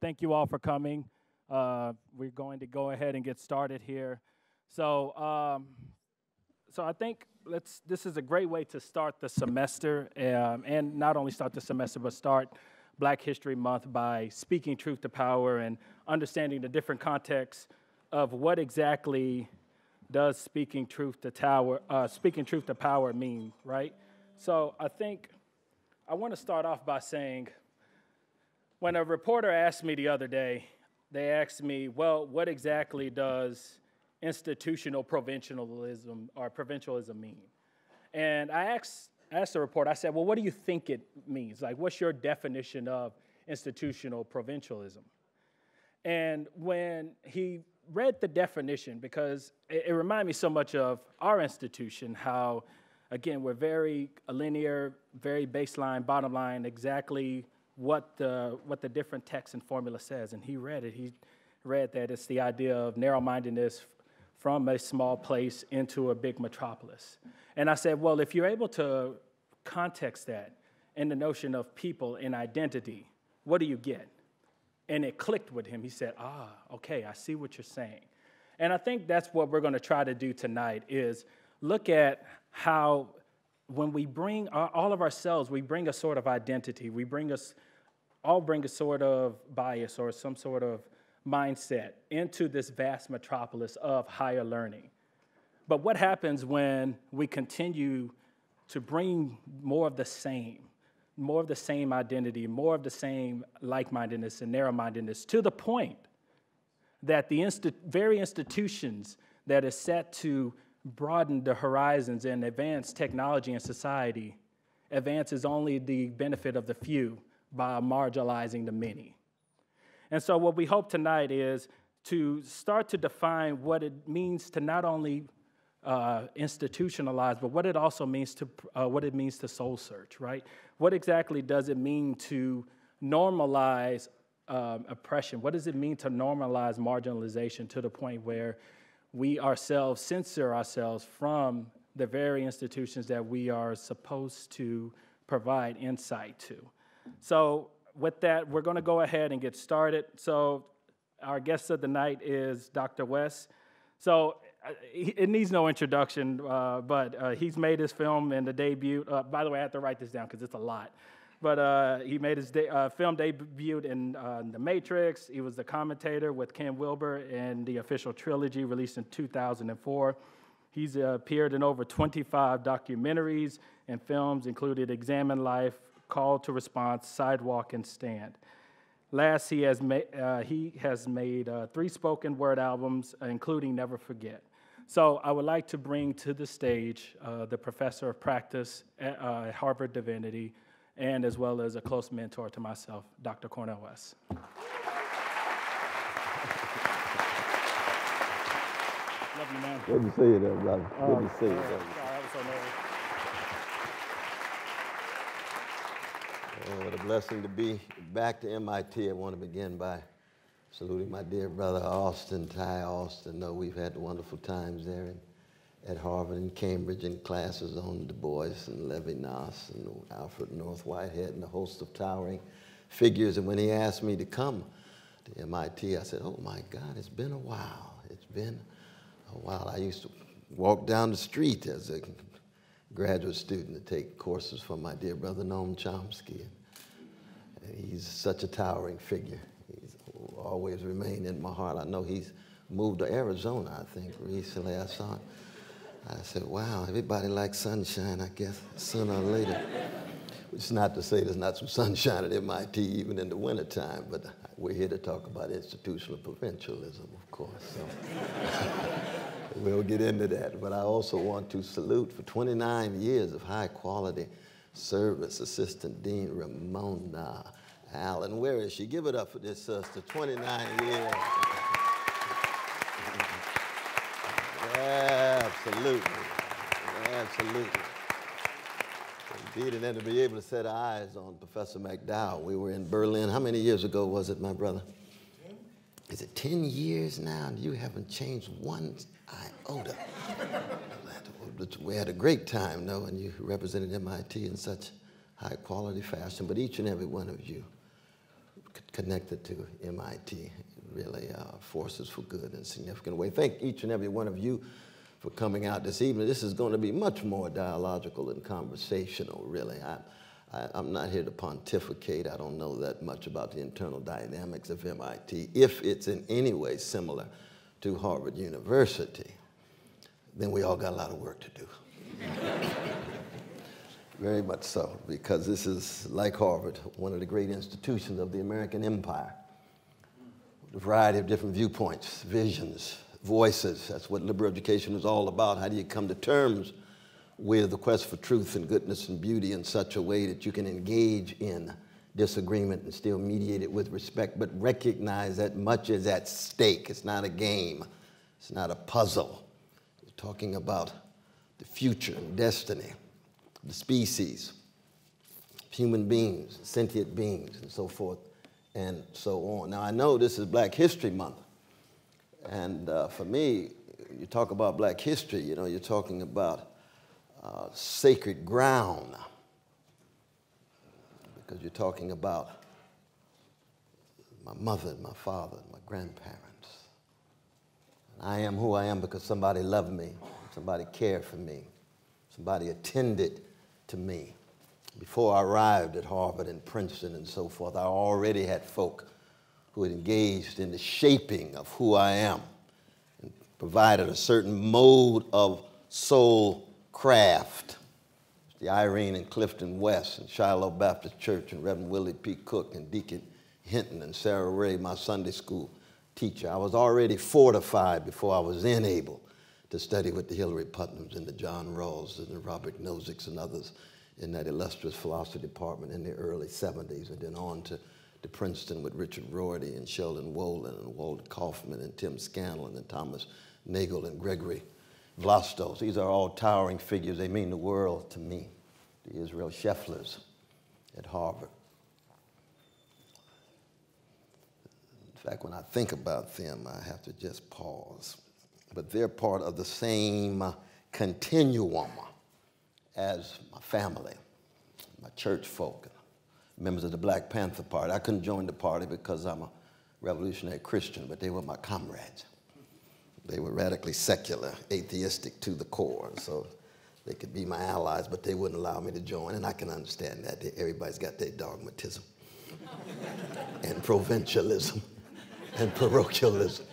Thank you all for coming. We're going to go ahead and get started here. So I think this is a great way to start the semester, and not only start the semester, but start Black History Month by speaking truth to power and understanding the different contexts of what exactly does speaking truth to power mean, right? So I think I want to start off by saying, when a reporter asked me the other day, they asked me, well, what exactly does institutional provincialism mean? And I asked the reporter, I said, well, what do you think it means? Like, what's your definition of institutional provincialism? And when he read the definition, because it reminded me so much of our institution, how, again, we're very linear, very baseline, bottom line, exactly what the different text and formula says. And he read it. He read that it's the idea of narrow-mindedness from a small place into a big metropolis. And I said, well, if you're able to context that in the notion of people and identity, what do you get? And it clicked with him. He said, okay, I see what you're saying. And I think that's what we're going to try to do tonight, is look at how when we bring all of ourselves, we bring a sort of identity. We all bring a sort of bias or some sort of mindset into this vast metropolis of higher learning. But what happens when we continue to bring more of the same identity, more of the same like-mindedness and narrow-mindedness, to the point that the very institutions that are set to broaden the horizons and advance technology and society advances only the benefit of the few by marginalizing the many. And so what we hope tonight is to start to define what it means to not only institutionalize, but what it also means to soul search, right? What exactly does it mean to normalize oppression? What does it mean to normalize marginalization to the point where we ourselves censor ourselves from the very institutions that we are supposed to provide insight to? So with that, we're going to go ahead and get started. So our guest of the night is Dr. West. So it needs no introduction, but he's made his film in the debut. By the way, I have to write this down because it's a lot. But he made his film debut in The Matrix. He was the commentator with Ken Wilber in the official trilogy released in 2004. He's appeared in over 25 documentaries and films, including Examine Life, Call to Response, Sidewalk, and Stand. Last, he has made 3 spoken word albums, including Never Forget. So I would like to bring to the stage the professor of practice at Harvard Divinity, and as well as a close mentor to myself, Dr. Cornel West. Love you, man. Good to see you there, brother. Good to see you, brother. Sorry, I was so nervous. What a blessing to be back to MIT. I want to begin by saluting my dear brother Ty Austin. No, we've had wonderful times there at Harvard and Cambridge in classes on Du Bois and Levinas and Alfred North Whitehead and a host of towering figures. And when he asked me to come to MIT, I said, oh my God, it's been a while. It's been a while. I used to walk down the street as a graduate student to take courses from my dear brother Noam Chomsky. And he's such a towering figure. He's always remained in my heart. I know he's moved to Arizona, I think, recently. I saw him. I said, wow, everybody likes sunshine, I guess, sooner or later. Which is not to say there's not some sunshine at MIT even in the wintertime, but we're here to talk about institutional provincialism, of course. So we'll get into that. But I also want to salute for 29 years of high-quality service, Assistant Dean Ramona Allen. Where is she? Give it up for this sister, 29 years. Absolutely, absolutely. Indeed, and then to be able to set eyes on Professor McDowell. We were in Berlin. How many years ago was it, my brother? 10. Is it 10 years now? And you haven't changed one iota. We had a great time, though, and you represented MIT in such high-quality fashion. But each and every one of you connected to MIT. Really forces for good in a significant way. Thank each and every one of you for coming out this evening. This is going to be much more dialogical and conversational, really. I'm not here to pontificate. I don't know that much about the internal dynamics of MIT. If it's in any way similar to Harvard University, then we all got a lot of work to do. Very much so, because this is, like Harvard, one of the great institutions of the American empire. A variety of different viewpoints, visions, voices. That's what liberal education is all about. How do you come to terms with the quest for truth and goodness and beauty in such a way that you can engage in disagreement and still mediate it with respect, but recognize that much is at stake. It's not a game. It's not a puzzle. We're talking about the future and destiny of the species, human beings, sentient beings, and so forth and so on. Now, I know this is Black History Month, and for me, you talk about Black history, you know, you're talking about sacred ground, because you're talking about my mother and my father and my grandparents. I am who I am because somebody loved me, somebody cared for me, somebody attended to me. Before I arrived at Harvard and Princeton and so forth, I already had folk who had engaged in the shaping of who I am and provided a certain mode of soul craft. The Irene and Clifton West and Shiloh Baptist Church and Reverend Willie P. Cook and Deacon Hinton and Sarah Ray, my Sunday school teacher. I was already fortified before I was then able to study with the Hillary Putnams and the John Rawls and the Robert Nozick's and others in that illustrious philosophy department in the early 70s, and then on to Princeton with Richard Rorty and Sheldon Wolin and Walter Kaufman and Tim Scanlon and Thomas Nagel and Gregory Vlastos. These are all towering figures. They mean the world to me. The Israel Schefflers at Harvard. In fact, when I think about them, I have to just pause. But they're part of the same continuum as my family, my church folk, members of the Black Panther Party. I couldn't join the party because I'm a revolutionary Christian, but they were my comrades. They were radically secular, atheistic to the core, so they could be my allies, but they wouldn't allow me to join, and I can understand that. Everybody's got their dogmatism and provincialism and parochialism.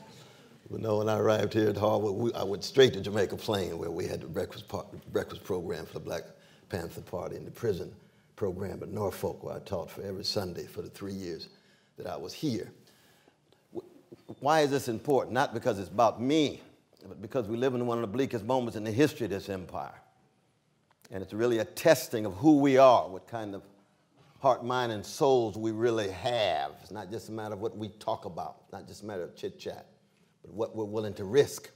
You know, when I arrived here at Harvard, I went straight to Jamaica Plain, where we had the breakfast program for the Black Panther Party and the prison program at Norfolk, where I taught for every Sunday for the 3 years that I was here. Why is this important? Not because it's about me, but because we live in one of the bleakest moments in the history of this empire. And it's really a testing of who we are, what kind of heart, mind, and souls we really have. It's not just a matter of what we talk about, not just a matter of chit-chat, but what we're willing to risk.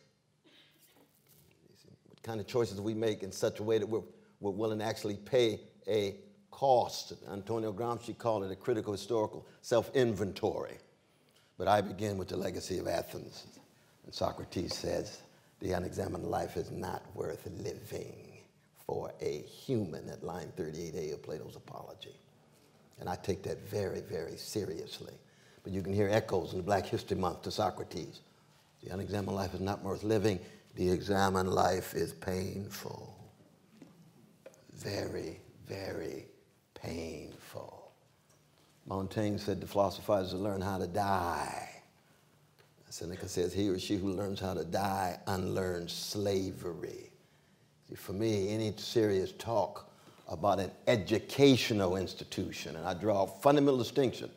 What kind of choices we make in such a way that we're willing to actually pay a cost. Antonio Gramsci called it a critical historical self-inventory. But I begin with the legacy of Athens. And Socrates says, the unexamined life is not worth living for a human, at line 38a of Plato's Apology. And I take that very, very seriously. But you can hear echoes in the Black History Month to Socrates. The unexamined life is not worth living. The examined life is painful. Very, very painful. Montaigne said the philosophizers learn how to die. Seneca says he or she who learns how to die unlearns slavery. See, for me, any serious talk about an educational institution, and I draw a fundamental distinction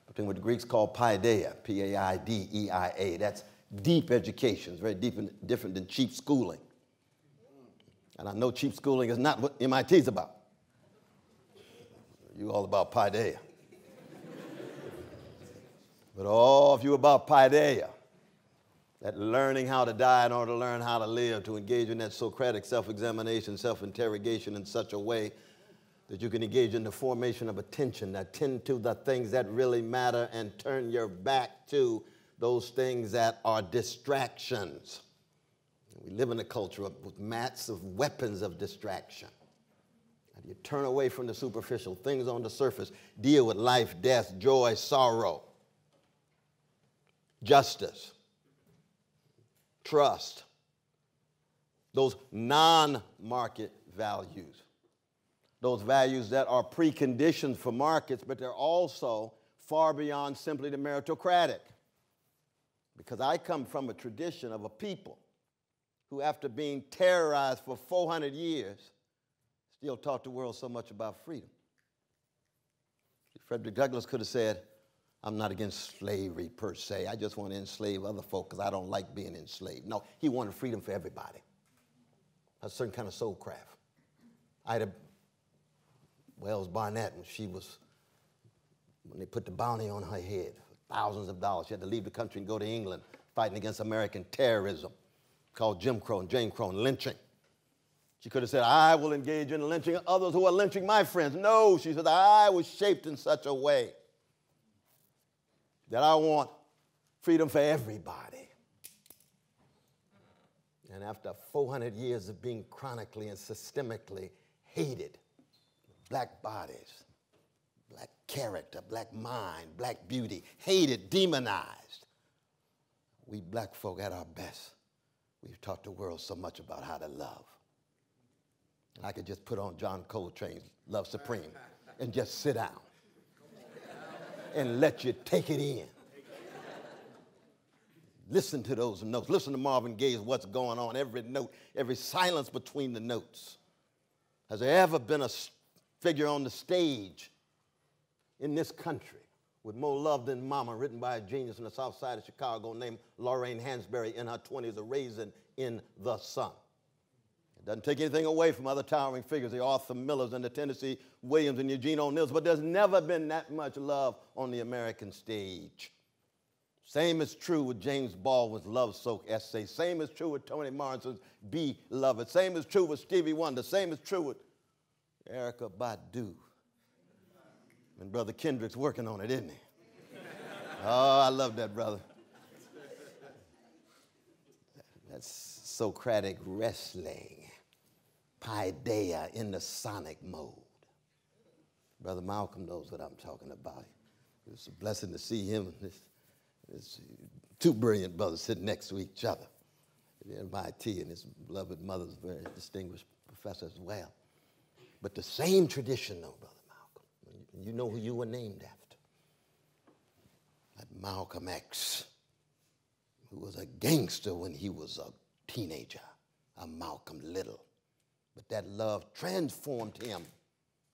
between what the Greeks call paideia, P-A-I-D-E-I-A. That's deep education. It's very deep and different than cheap schooling. And I know cheap schooling is not what MIT is about. You're all about paideia. But all of you about paideia, that learning how to die in order to learn how to live, to engage in that Socratic self-examination, self-interrogation in such a way that you can engage in the formation of attention, attend to the things that really matter and turn your back to those things that are distractions. We live in a culture with massive weapons of distraction. You turn away from the superficial things on the surface, deal with life, death, joy, sorrow. justice, trust, those non-market values, those values that are preconditions for markets, but they're also far beyond simply the meritocratic. Because I come from a tradition of a people who, after being terrorized for 400 years, still taught the world so much about freedom. Frederick Douglass could have said, I'm not against slavery per se. I just want to enslave other folk because I don't like being enslaved. No, he wanted freedom for everybody. A certain kind of soul craft. Ida Wells Barnett, when they put the bounty on her head, thousands of dollars, she had to leave the country and go to England fighting against American terrorism called Jim Crow and Jane Crow and lynching. She could have said, I will engage in lynching others who are lynching my friends. No, she said, I was shaped in such a way that I want freedom for everybody. And after 400 years of being chronically and systemically hated, black bodies, black character, black mind, black beauty, hated, demonized, we black folk at our best, we've taught the world so much about how to love. I could just put on John Coltrane's Love Supreme and just sit down and let you take it in. Listen to those notes. Listen to Marvin Gaye's What's Going On, every note, every silence between the notes. Has there ever been a figure on the stage in this country with more love than Mama, written by a genius in the south side of Chicago named Lorraine Hansberry in her 20s, A Raisin in the Sun? It doesn't take anything away from other towering figures, the Arthur Millers and the Tennessee Williams and Eugene O'Neills, but there's never been that much love on the American stage. Same is true with James Baldwin's love-soaked essay. Same is true with Toni Morrison's Beloved. Same is true with Stevie Wonder. Same is true with Erykah Badu. And Brother Kendrick's working on it, isn't he? Oh, I love that brother. That's Socratic wrestling. Paideia in the sonic mode. Brother Malcolm knows what I'm talking about. It's a blessing to see him. It's two brilliant brothers sitting next to each other at MIT, and his beloved mother's a very distinguished professor as well. But the same tradition, though, Brother Malcolm. You know who you were named after. That Malcolm X, who was a gangster when he was a teenager, a Malcolm Little. But that love transformed him.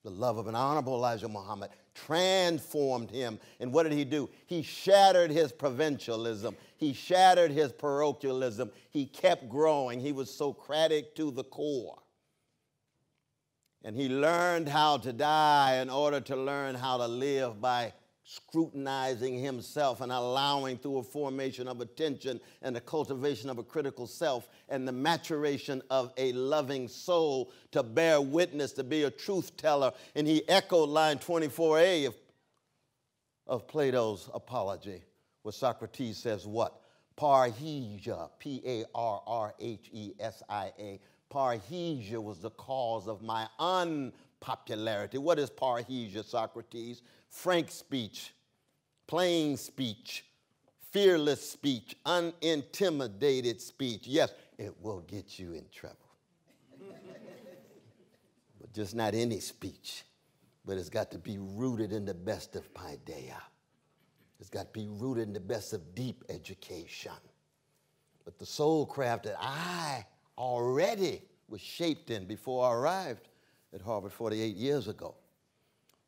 The love of an honorable Elijah Muhammad transformed him. And what did he do? He shattered his provincialism. He shattered his parochialism. He kept growing. He was Socratic to the core. And he learned how to die in order to learn how to live by scrutinizing himself and allowing, through a formation of attention and the cultivation of a critical self and the maturation of a loving soul, to bear witness, to be a truth teller. And he echoed line 24a of Plato's Apology, where Socrates says what? Parrhesia, P-A-R-R-H-E-S-I-A. Parrhesia was the cause of my unpopularity. What is parrhesia, Socrates? Frank speech, plain speech, fearless speech, unintimidated speech. Yes, it will get you in trouble. But just not any speech, but it's got to be rooted in the best of paideia. It's got to be rooted in the best of deep education. But the soul craft that I already was shaped in before I arrived at Harvard 48 years ago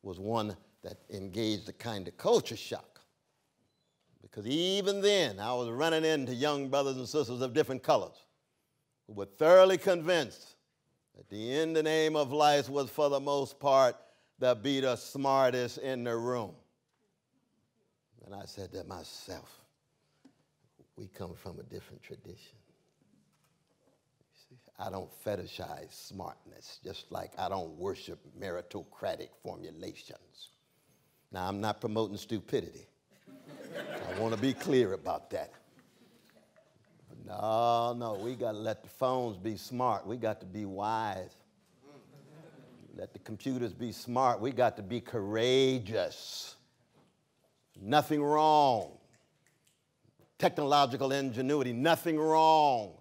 was one that engaged a kind of culture shock. Because even then, I was running into young brothers and sisters of different colors who were thoroughly convinced that the end and aim of life was, for the most part, to be the smartest in the room. And I said to myself, we come from a different tradition. I don't fetishize smartness, just like I don't worship meritocratic formulations. Now, I'm not promoting stupidity. I want to be clear about that. No, we got to let the phones be smart. We got to be wise. Let the computers be smart. We got to be courageous. Nothing wrong technological ingenuity. Nothing wrong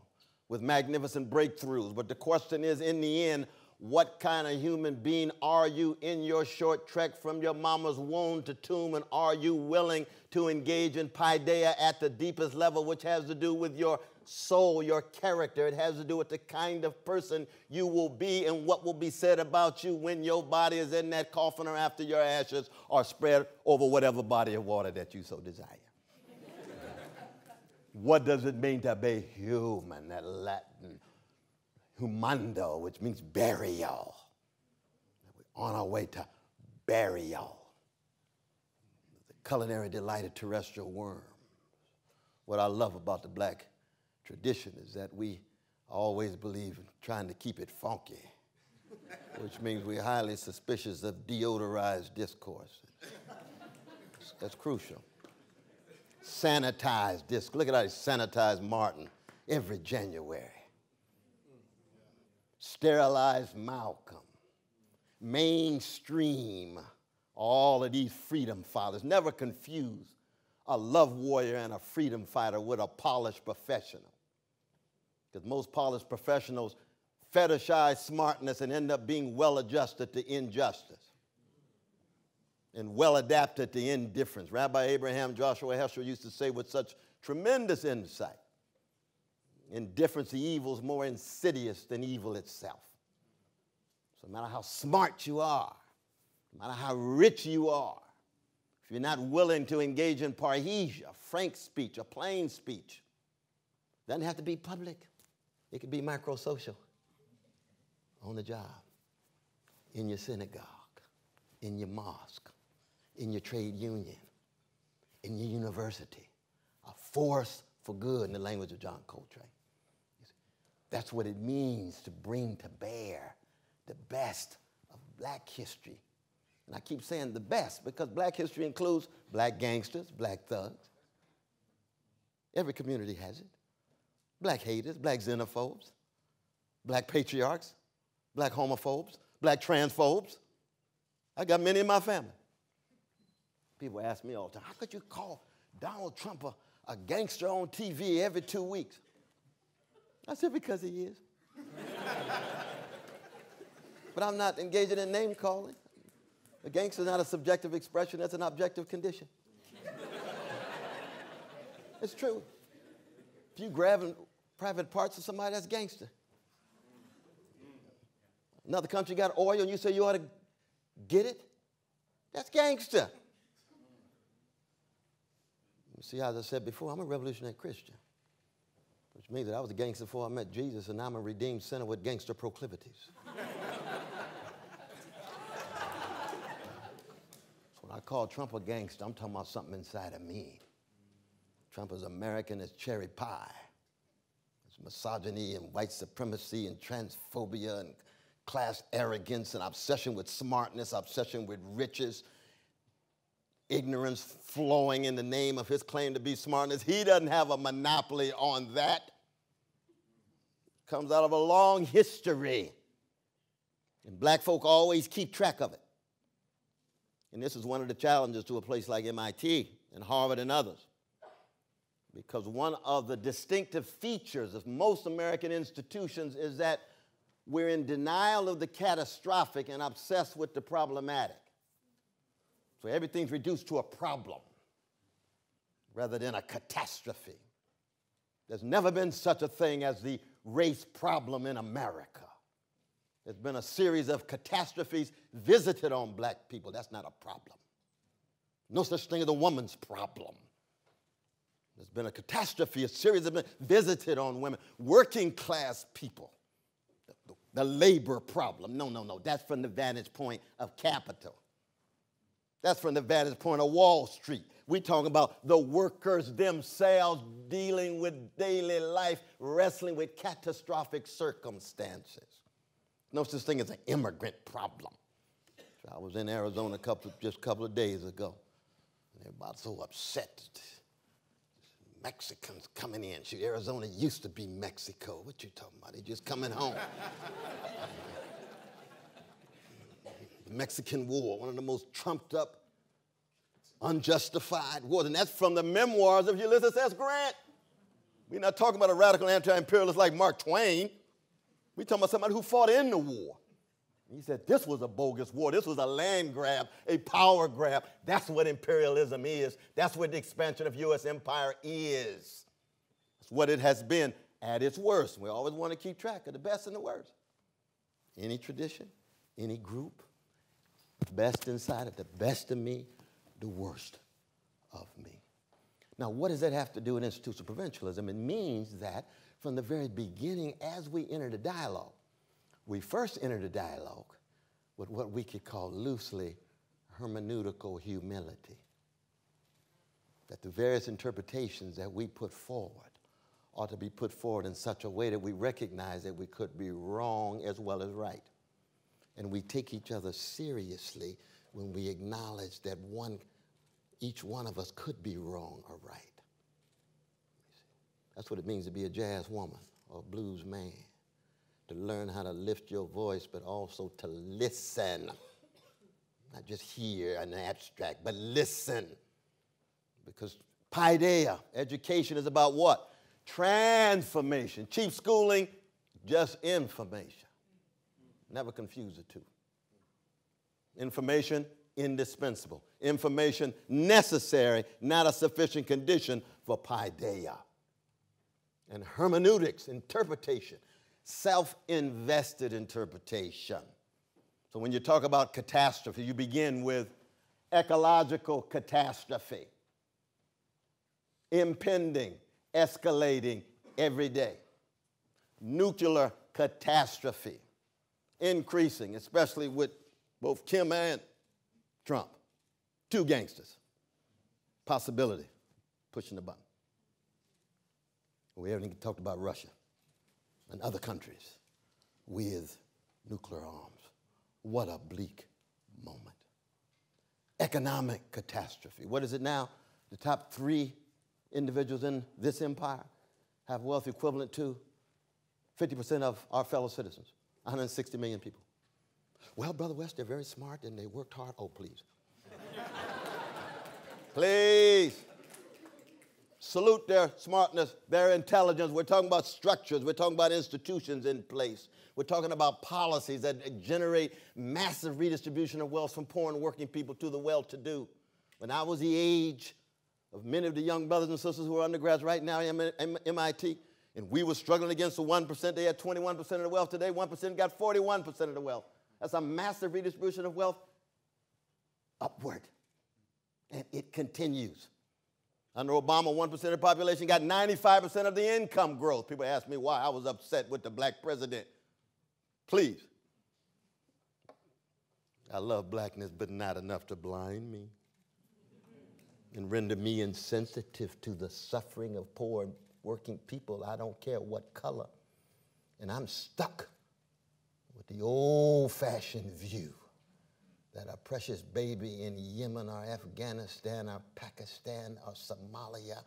with magnificent breakthroughs. But the question is, in the end, what kind of human being are you in your short trek from your mama's womb to tomb, and are you willing to engage in paideia at the deepest level, which has to do with your soul, your character. It has to do with the kind of person you will be and what will be said about you when your body is in that coffin or after your ashes are spread over whatever body of water that you so desire. What does it mean to be human? That Latin humando, which means burial. We're on our way to burial. The culinary delight of terrestrial worms. What I love about the black tradition is that we always believe in trying to keep it funky, which means we're highly suspicious of deodorized discourse. That's crucial. Sanitized disc. Look at how they sanitize Martin every January. Sterilized Malcolm. Mainstream all of these freedom fathers. Never confuse a love warrior and a freedom fighter with a polished professional. Because most polished professionals fetishize smartness and end up being well-adjusted to injustice and well-adapted to indifference. Rabbi Abraham Joshua Heschel used to say with such tremendous insight, indifference to evil is more insidious than evil itself. So no matter how smart you are, no matter how rich you are, if you're not willing to engage in parrhesia, frank speech, or plain speech, it doesn't have to be public. It could be microsocial, on the job, in your synagogue, in your mosque, in your trade union, in your university. A force for good, in the language of John Coltrane. That's what it means to bring to bear the best of black history. And I keep saying the best because black history includes black gangsters, black thugs. Every community has it. Black haters, black xenophobes, black patriarchs, black homophobes, black transphobes. I got many in my family. People ask me all the time, how could you call Donald Trump a gangster on TV every 2 weeks? I said, because he is. But I'm not engaging in name calling. A gangster is not a subjective expression, that's an objective condition. It's true. If you grabbing private parts of somebody, that's gangster. Another country got oil and you say you ought to get it, that's gangster. See, as I said before, I'm a revolutionary Christian, which means that I was a gangster before I met Jesus, and now I'm a redeemed sinner with gangster proclivities. So when I call Trump a gangster, I'm talking about something inside of me. Trump is American as cherry pie. It's misogyny and white supremacy and transphobia and class arrogance and obsession with smartness, obsession with riches, ignorance flowing in the name of his claim to be smartness. He doesn't have a monopoly on that. Comes out of a long history. And black folk always keep track of it. And this is one of the challenges to a place like MIT and Harvard and others. Because one of the distinctive features of most American institutions is that we're in denial of the catastrophic and obsessed with the problematic. So everything's reduced to a problem rather than a catastrophe. There's never been such a thing as the race problem in America. There's been a series of catastrophes visited on black people. That's not a problem. No such thing as a woman's problem. There's been a catastrophe, a series of visited on women, working class people. The labor problem. No. That's from the vantage point of capital. That's from the vantage point of Wall Street. We're talking about the workers themselves dealing with daily life, wrestling with catastrophic circumstances. No such thing as an immigrant problem. I was in Arizona just a couple of days ago, and everybody's so upset. Mexicans coming in. Shoot, Arizona used to be Mexico. What you talking about? They just coming home. The Mexican War, one of the most trumped up unjustified wars. And that's from the memoirs of Ulysses S. Grant. We're not talking about a radical anti-imperialist like Mark Twain. We're talking about somebody who fought in the war. He said this was a bogus war. This was a land grab, a power grab. That's what imperialism is. That's what the expansion of U.S. empire is. That's what it has been at its worst. We always want to keep track of the best and the worst. Any tradition, any group, the best inside it, the best of me, the worst of me. Now, what does that have to do with institutional provincialism? It means that from the very beginning, as we enter the dialogue, we first enter the dialogue with what we could call loosely hermeneutical humility. That the various interpretations that we put forward ought to be put forward in such a way that we recognize that we could be wrong as well as right. And we take each other seriously when we acknowledge that each one of us could be wrong or right. That's what it means to be a jazz woman or a blues man. To learn how to lift your voice, but also to listen. Not just hear an abstract, but listen. Because paideia, education, is about what? Transformation. Cheap schooling, just information. Never confuse the two. Information, indispensable. Information, necessary, not a sufficient condition for paideia. And hermeneutics, interpretation. Self-invested interpretation. So when you talk about catastrophe, you begin with ecological catastrophe. Impending, escalating every day. Nuclear catastrophe. Increasing, especially with both Kim and Trump. Two gangsters. Possibility. Pushing the button. We haven't even talked about Russia and other countries with nuclear arms. What a bleak moment. Economic catastrophe. What is it now? The top 3 individuals in this empire have wealth equivalent to 50% of our fellow citizens, 160 million people. Well, Brother West, they're very smart and they worked hard. Oh, please. Please. Salute their smartness, their intelligence. We're talking about structures. We're talking about institutions in place. We're talking about policies that generate massive redistribution of wealth from poor and working people to the well-to-do. When I was the age of many of the young brothers and sisters who are undergrads right now at MIT, and we were struggling against the 1%, they had 21% of the wealth. Today, 1% got 41% of the wealth. That's a massive redistribution of wealth upward. And it continues. Under Obama, 1% of the population got 95% of the income growth. People ask me why I was upset with the black president. Please. I love blackness, but not enough to blind me and render me insensitive to the suffering of poor and working people. I don't care what color. And I'm stuck with the old-fashioned view that a precious baby in Yemen or Afghanistan or Pakistan or Somalia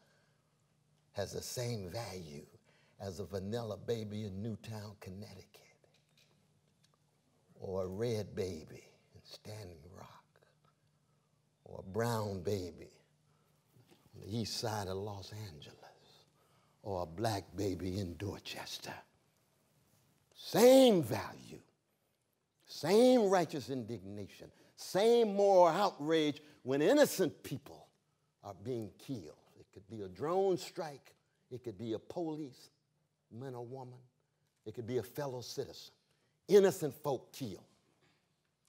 has the same value as a vanilla baby in Newtown, Connecticut, or a red baby in Standing Rock, or a brown baby on the east side of Los Angeles, or a black baby in Dorchester. Same value, same righteous indignation, same moral outrage when innocent people are being killed. It could be a drone strike. It could be a police man or woman. It could be a fellow citizen. Innocent folk killed.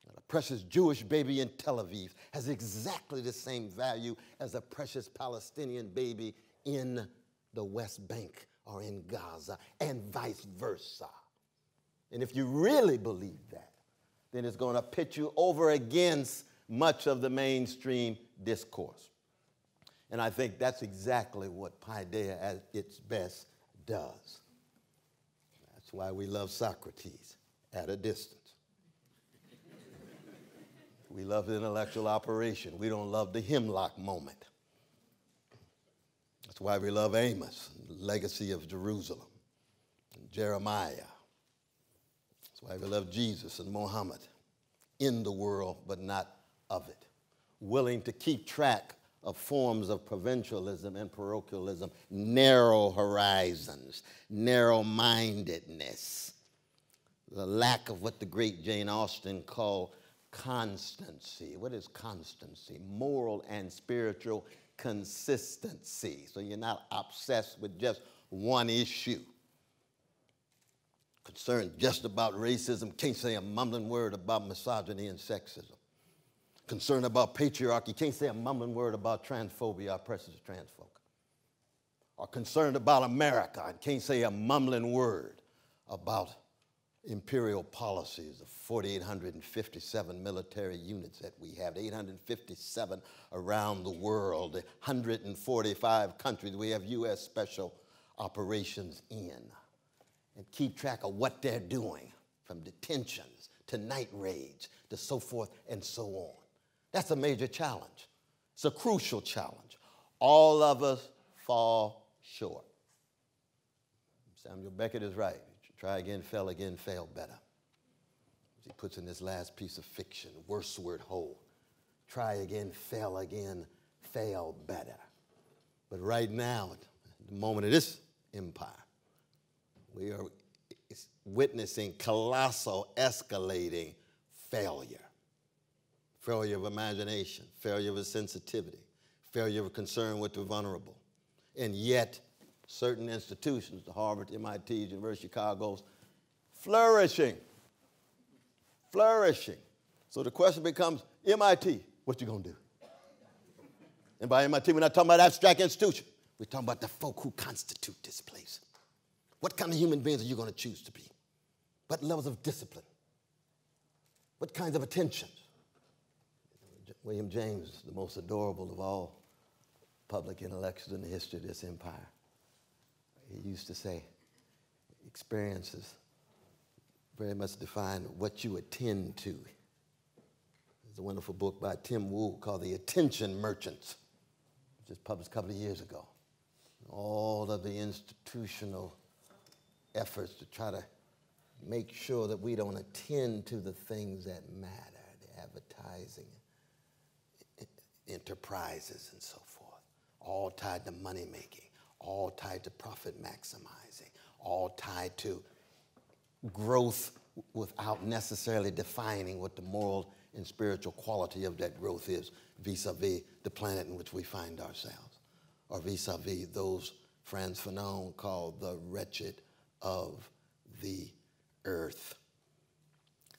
And a precious Jewish baby in Tel Aviv has exactly the same value as a precious Palestinian baby in the West Bank or in Gaza, and vice versa. And if you really believe that, then it's going to pit you over against much of the mainstream discourse. And I think that's exactly what paideia at its best does. That's why we love Socrates at a distance. We love the intellectual operation. We don't love the hemlock moment. That's why we love Amos, the legacy of Jerusalem, and Jeremiah. That's why we love Jesus and Muhammad, in the world but not of it. willing to keep track of forms of provincialism and parochialism, narrow horizons, narrow-mindedness, the lack of what the great Jane Austen called constancy. What is constancy? Moral and spiritual consistency. So you're not obsessed with just one issue. Concerned just about racism, can't say a mumbling word about misogyny and sexism. Concerned about patriarchy, can't say a mumbling word about transphobia or precious transfolk. Or concerned about America, and can't say a mumbling word about imperial policies, the 4,857 military units that we have, 857 around the world, 145 countries we have U.S. special operations in, and keep track of what they're doing, from detentions to night raids to so forth and so on. That's a major challenge. It's a crucial challenge. All of us fall short. Samuel Beckett is right. Try again, fail better. As he puts in this last piece of fiction, worst word whole. Try again, fail better. But right now, at the moment of this empire, we are witnessing colossal, escalating failure. Failure of imagination, failure of sensitivity, failure of concern with the vulnerable. And yet, certain institutions, the Harvard, MIT, University of Chicago's, flourishing. So the question becomes, MIT, what you gonna do? And by MIT, we're not talking about abstract institution. We're talking about the folk who constitute this place. What kind of human beings are you gonna choose to be? What levels of discipline? What kinds of attentions? William James, the most adorable of all public intellectuals in the history of this empire, he used to say, experiences very much define what you attend to. There's a wonderful book by Tim Wu called The Attention Merchants, just published a couple of years ago. All of the institutional efforts to try to make sure that we don't attend to the things that matter, the advertising, enterprises and so forth, all tied to money making, all tied to profit maximizing, all tied to growth without necessarily defining what the moral and spiritual quality of that growth is vis-a-vis the planet in which we find ourselves, or vis-a-vis those Frantz Fanon called the wretched of the earth.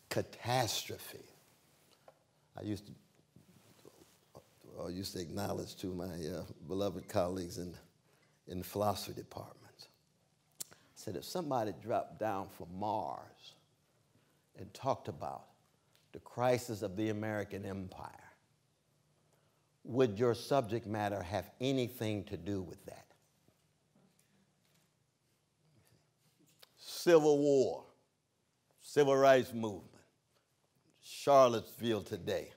Catastrophe. I used to acknowledge to my beloved colleagues in the philosophy department. I said, if somebody dropped down from Mars and talked about the crisis of the American empire, would your subject matter have anything to do with that? Civil War, Civil Rights Movement, Charlottesville today,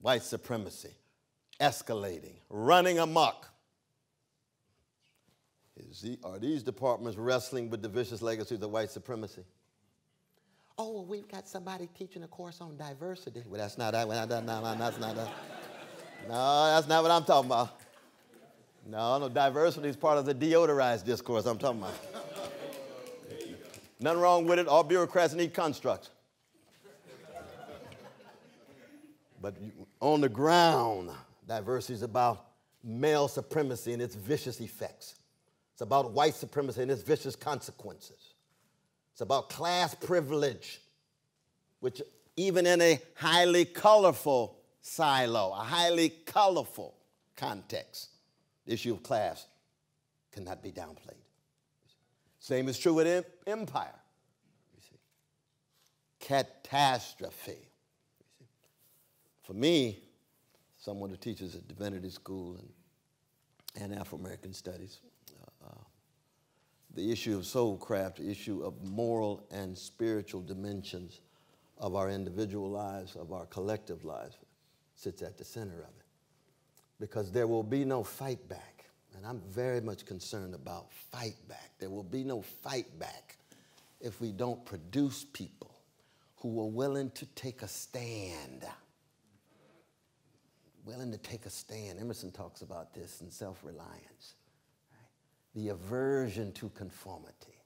white supremacy, escalating, running amok. Are these departments wrestling with the vicious legacies of white supremacy? Oh, well, we've got somebody teaching a course on diversity. Well, that's not that. No, that's not that. No, that's not what I'm talking about. No, diversity is part of the deodorized discourse I'm talking about. Nothing wrong with it. All bureaucrats need constructs. But on the ground, diversity is about male supremacy and its vicious effects. It's about white supremacy and its vicious consequences. It's about class privilege, which even in a highly colorful silo, a highly colorful context, the issue of class cannot be downplayed. Same is true with empire. You see. Catastrophe. For me, someone who teaches at Divinity School and Afro-American Studies, the issue of soulcraft, the issue of moral and spiritual dimensions of our individual lives, of our collective lives, sits at the center of it. Because there will be no fight back, and I'm very much concerned about fight back. There will be no fight back if we don't produce people who are willing to take a stand. willing to take a stand. Emerson talks about this in Self-Reliance. Right? The aversion to conformity,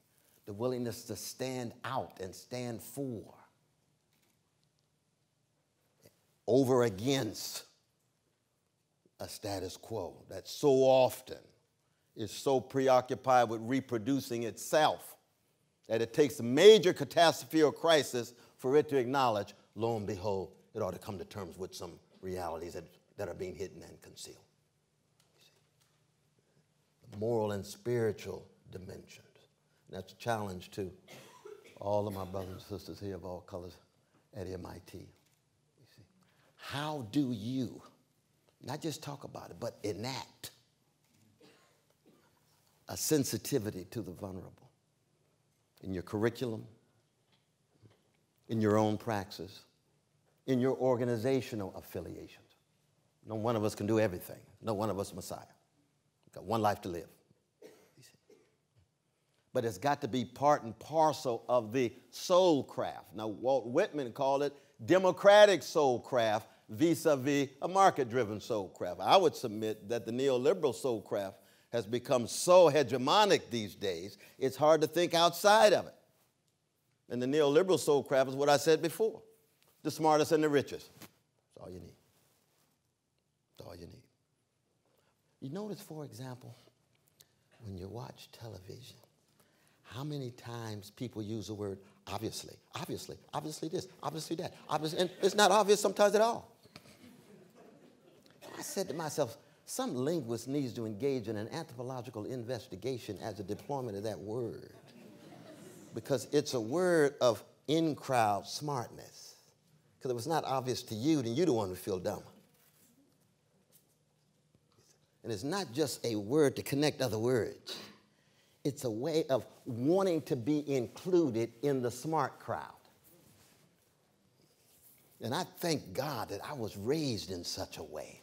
the willingness to stand out and stand for, over against a status quo that so often is so preoccupied with reproducing itself that it takes a major catastrophe or crisis for it to acknowledge, lo and behold, it ought to come to terms with some realities that are being hidden and concealed. The moral and spiritual dimensions. And that's a challenge to all of my brothers and sisters here of all colors at MIT. You see, how do you not just talk about it, but enact a sensitivity to the vulnerable in your curriculum, in your own praxis, in your organizational affiliations? No one of us can do everything. No one of us is Messiah. We've got one life to live. But it's got to be part and parcel of the soul craft. Now, Walt Whitman called it democratic soul craft vis-a-vis a market-driven soul craft. I would submit that the neoliberal soul craft has become so hegemonic these days, it's hard to think outside of it. And the neoliberal soul craft is what I said before, the smartest and the richest. That's all you need. That's all you need. You notice, for example, when you watch television, how many times people use the word obviously, obviously, obviously this, obviously that, obviously, and it's not obvious sometimes at all. I said to myself, some linguist needs to engage in an anthropological investigation as a deployment of that word, because it's a word of in-crowd smartness. Because if it's not obvious to you, then you're the one who feel dumb. And it's not just a word to connect other words. It's a way of wanting to be included in the smart crowd. And I thank God that I was raised in such a way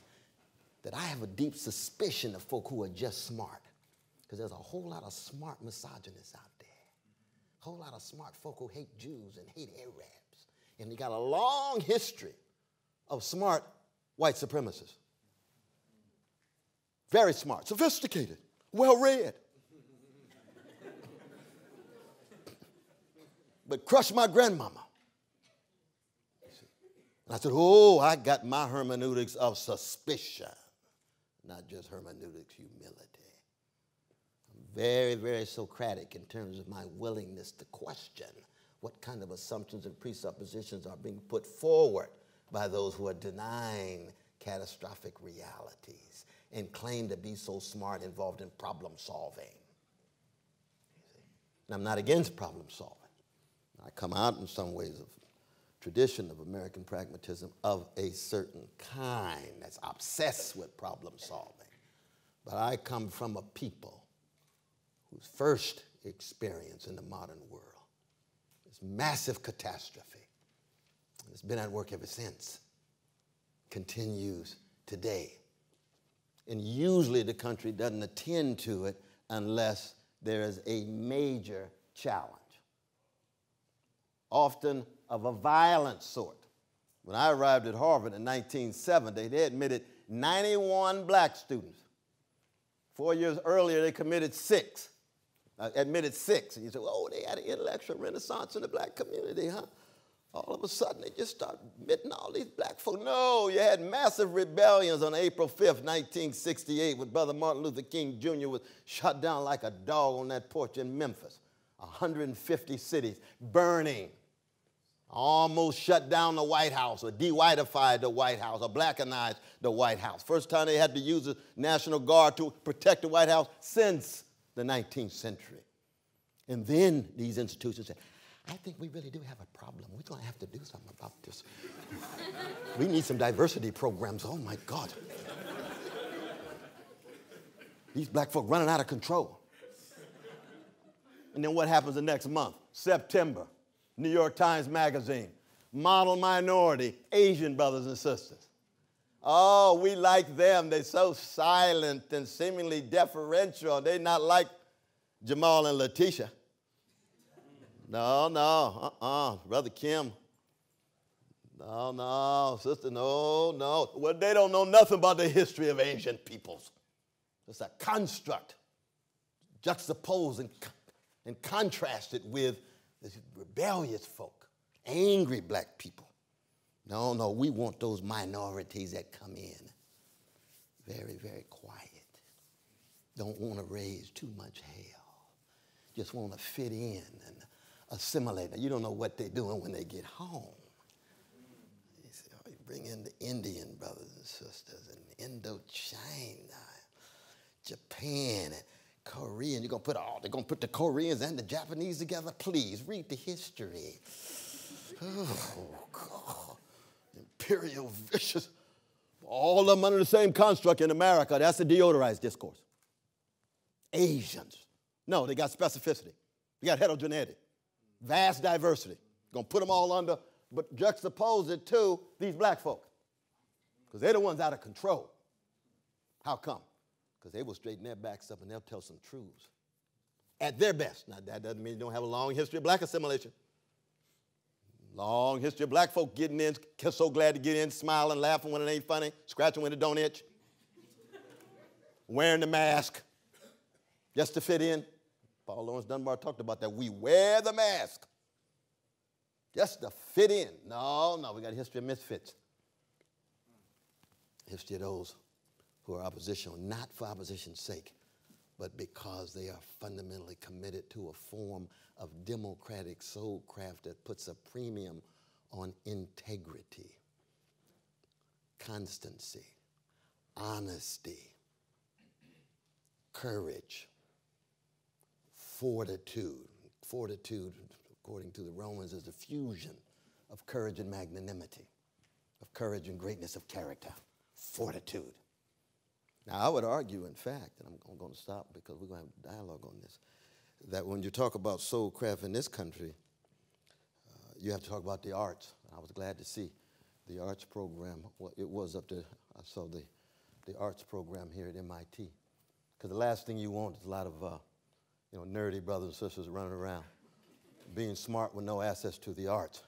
that I have a deep suspicion of folk who are just smart. Because there's a whole lot of smart misogynists out there. A whole lot of smart folk who hate Jews and hate Arabs. And they got a long history of smart white supremacists. Very smart, sophisticated, well-read. But crushed my grandmama. And I said, oh, I got my hermeneutics of suspicion, not just hermeneutics, humility. I'm very, very Socratic in terms of my willingness to question what kind of assumptions and presuppositions are being put forward by those who are denying catastrophic realities and claim to be so smart, involved in problem solving. And I'm not against problem solving. I come out in some ways of tradition of American pragmatism of a certain kind that's obsessed with problem solving. But I come from a people whose first experience in the modern world is massive catastrophe. It's been at work ever since. Continues today. And usually the country doesn't attend to it unless there is a major challenge, often of a violent sort. When I arrived at Harvard in 1970, they admitted 91 black students. 4 years earlier, they admitted six. And you say, oh, they had an intellectual renaissance in the black community, huh? All of a sudden, they just started admitting all these black folk. No, you had massive rebellions on April 5th, 1968, when Brother Martin Luther King Jr. was shot down like a dog on that porch in Memphis. 150 cities burning. Almost shut down the White House, or de-whiteified the White House, or blackenized the White House. First time they had to use the National Guard to protect the White House since the 19th century. And then these institutions said, I think we really do have a problem. We're going to have to do something about this. We need some diversity programs. Oh, my God. These black folk running out of control. And then what happens the next month? September, New York Times Magazine, model minority, Asian brothers and sisters. Oh, we like them. They're so silent and seemingly deferential. They're not like Jamal and Letitia. No, Brother Kim, No, no, sister, no, no. Well, they don't know nothing about the history of Asian peoples. It's a construct, juxtaposed and contrasted with the rebellious folk, angry black people. No, no, we want those minorities that come in very, very quiet. Don't want to raise too much hell. Just want to fit in and assimilate. Now, you don't know what they're doing when they get home. You say, oh, you bring in the Indian brothers and sisters and Indochina, Japan, and Korean. They're gonna put the Koreans and the Japanese together. Please read the history. Oh God, imperial vicious. All of them under the same construct in America. That's the deodorized discourse. Asians, no, they got specificity. They got heterogeneity, vast diversity. Gonna put them all under, but juxtapose it to these black folk, because they're the ones out of control. How come? Because they will straighten their backs up and they'll tell some truths at their best. Now, that doesn't mean you don't have a long history of black assimilation. Long history of black folk getting in, so glad to get in, smiling, laughing when it ain't funny, scratching when it don't itch, wearing the mask just to fit in. Paul Lawrence Dunbar talked about that. We wear the mask just to fit in. No, we got a history of misfits. History of those who are oppositional, not for opposition's sake, but because they are fundamentally committed to a form of democratic soulcraft that puts a premium on integrity, constancy, honesty, courage, fortitude. Fortitude, according to the Romans, is the fusion of courage and magnanimity, of courage and greatness of character, fortitude. Now, I would argue, in fact, and I'm going to stop because we're going to have dialogue on this, that when you talk about soulcraft in this country, you have to talk about the arts. I was glad to see the arts program. Well, it was up there. I saw the arts program here at MIT. Because the last thing you want is a lot of nerdy brothers and sisters running around being smart with no access to the arts.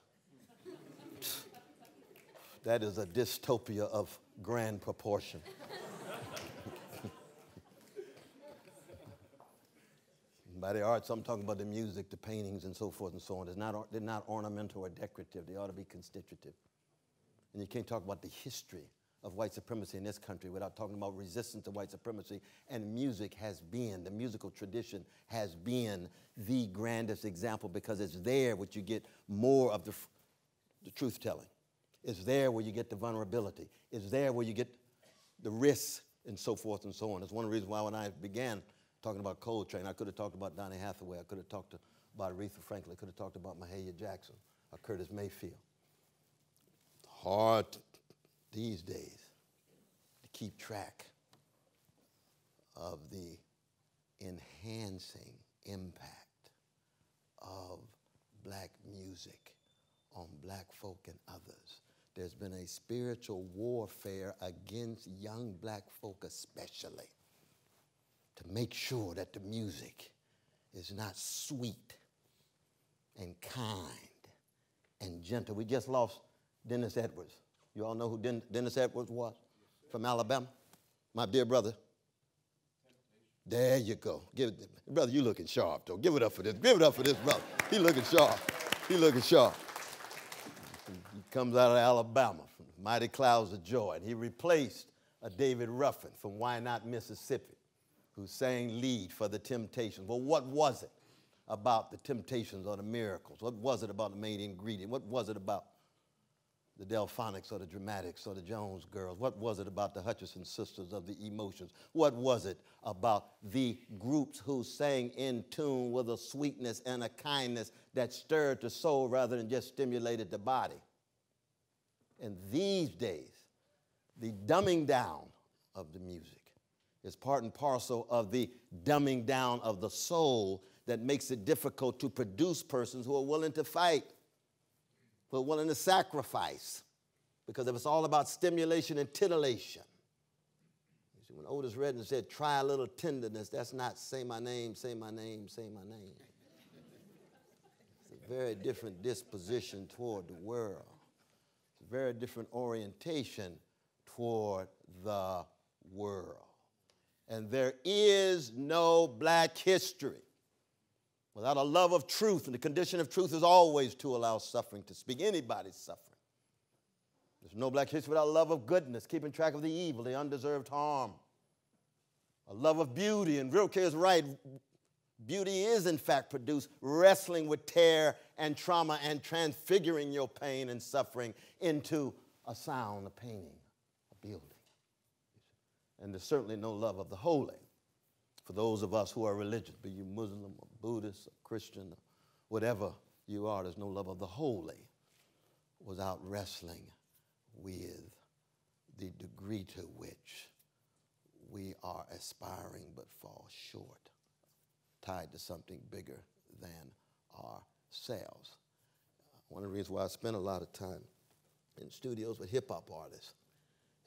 That is a dystopia of grand proportion. By the arts, I'm talking about the music, the paintings, and so forth and so on. They're not ornamental or decorative. They ought to be constitutive. And you can't talk about the history of white supremacy in this country without talking about resistance to white supremacy. And music has been, the musical tradition has been the grandest example, because it's there where you get more of the truth-telling. It's there where you get the vulnerability. It's there where you get the risks and so forth and so on. It's one of the reasons why when I began talking about Coltrane, I could have talked about Donny Hathaway, I could have talked about Aretha Franklin, I could have talked about Mahalia Jackson or Curtis Mayfield. Hard these days to keep track of the enhancing impact of black music on black folk and others. There's been a spiritual warfare against young black folk especially, to make sure that the music is not sweet and kind and gentle. We just lost Dennis Edwards. You all know who Dennis Edwards was? From Alabama? My dear brother. There you go. Brother, you looking sharp, though. Give it up for this. Give it up for this brother. He looking sharp. He looking sharp. He comes out of Alabama, from Mighty Clouds of Joy, and he replaced a David Ruffin from Why Not, Mississippi, who sang lead for the Temptations. Well, what was it about the Temptations or the Miracles? What was it about the main ingredient? What was it about the Delphonics or the Dramatics or the Jones Girls? What was it about the Hutchison Sisters of the Emotions? What was it about the groups who sang in tune with a sweetness and a kindness that stirred the soul rather than just stimulated the body? And these days, the dumbing down of the music is part and parcel of the dumbing down of the soul that makes it difficult to produce persons who are willing to fight, who are willing to sacrifice. Because if it's all about stimulation and titillation, you see, when Otis Redding said, try a little tenderness, that's not say my name, say my name, say my name. It's a very different disposition toward the world. It's very different orientation toward the world. And there is no black history without a love of truth, and the condition of truth is always to allow suffering to speak, anybody's suffering. There's no black history without a love of goodness, keeping track of the evil, the undeserved harm. A love of beauty, and Rilke is right. Beauty is, in fact, produced wrestling with terror and trauma and transfiguring your pain and suffering into a sound, a painting, a building. And there's certainly no love of the holy. For those of us who are religious, be you Muslim or Buddhist or Christian or whatever you are, there's no love of the holy without wrestling with the degree to which we are aspiring but fall short, tied to something bigger than ourselves. One of the reasons why I spend a lot of time in studios with hip-hop artists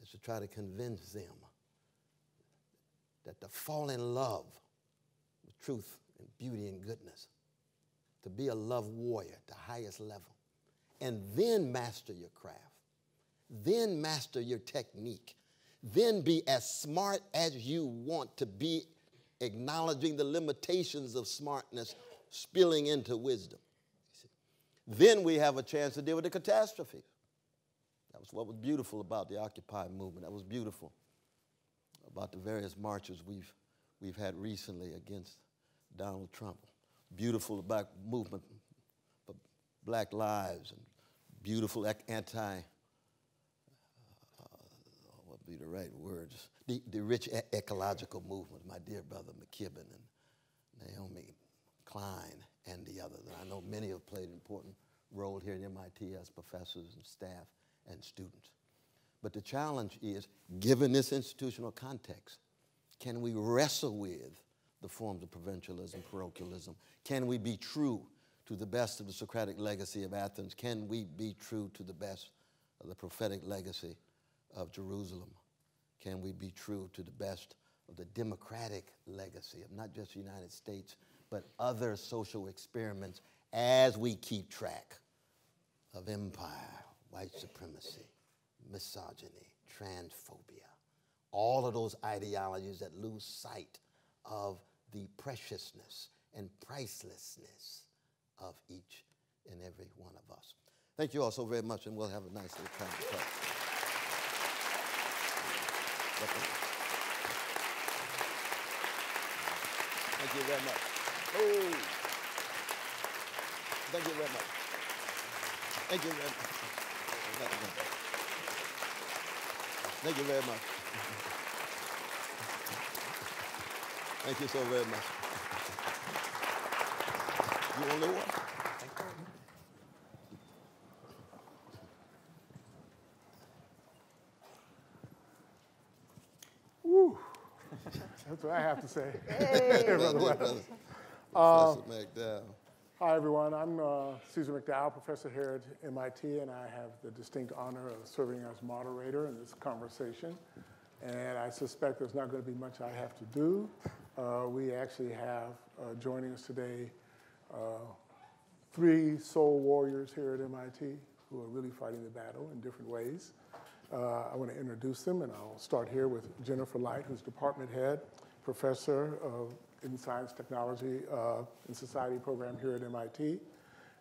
is to try to convince them that to fall in love with truth and beauty and goodness, to be a love warrior at the highest level, and then master your craft, then master your technique, then be as smart as you want to be, acknowledging the limitations of smartness, spilling into wisdom. Then we have a chance to deal with the catastrophes. That was what was beautiful about the Occupy movement. That was beautiful about the various marches we've had recently against Donald Trump. Beautiful about movement for black lives, and beautiful what would be the right words? The rich ecological movement, my dear brother McKibben and Naomi Klein and the others. And I know many have played an important role here at MIT as professors and staff and students. But the challenge is, given this institutional context, can we wrestle with the forms of provincialism, parochialism? Can we be true to the best of the Socratic legacy of Athens? Can we be true to the best of the prophetic legacy of Jerusalem? Can we be true to the best of the democratic legacy of not just the United States, but other social experiments as we keep track of empire, white supremacy, misogyny, transphobia, all of those ideologies that lose sight of the preciousness and pricelessness of each and every one of us. Thank you all so very much, and we'll have a nice little time to talk. Thank you very much. Oh, thank you very much. Thank you very much. Thank you very much. Thank you so very much. You only one? Woo. That's what I have to say. Hey, Brother West. Professor McDowell. Hi, everyone. I'm Ceasar McDowell, professor here at MIT, and I have the distinct honor of serving as moderator in this conversation. And I suspect there's not going to be much I have to do. We actually have joining us today 3 soul warriors here at MIT who are really fighting the battle in different ways. I want to introduce them, and I'll start here with Jennifer Light, who's department head, professor in science, technology, and society program here at MIT.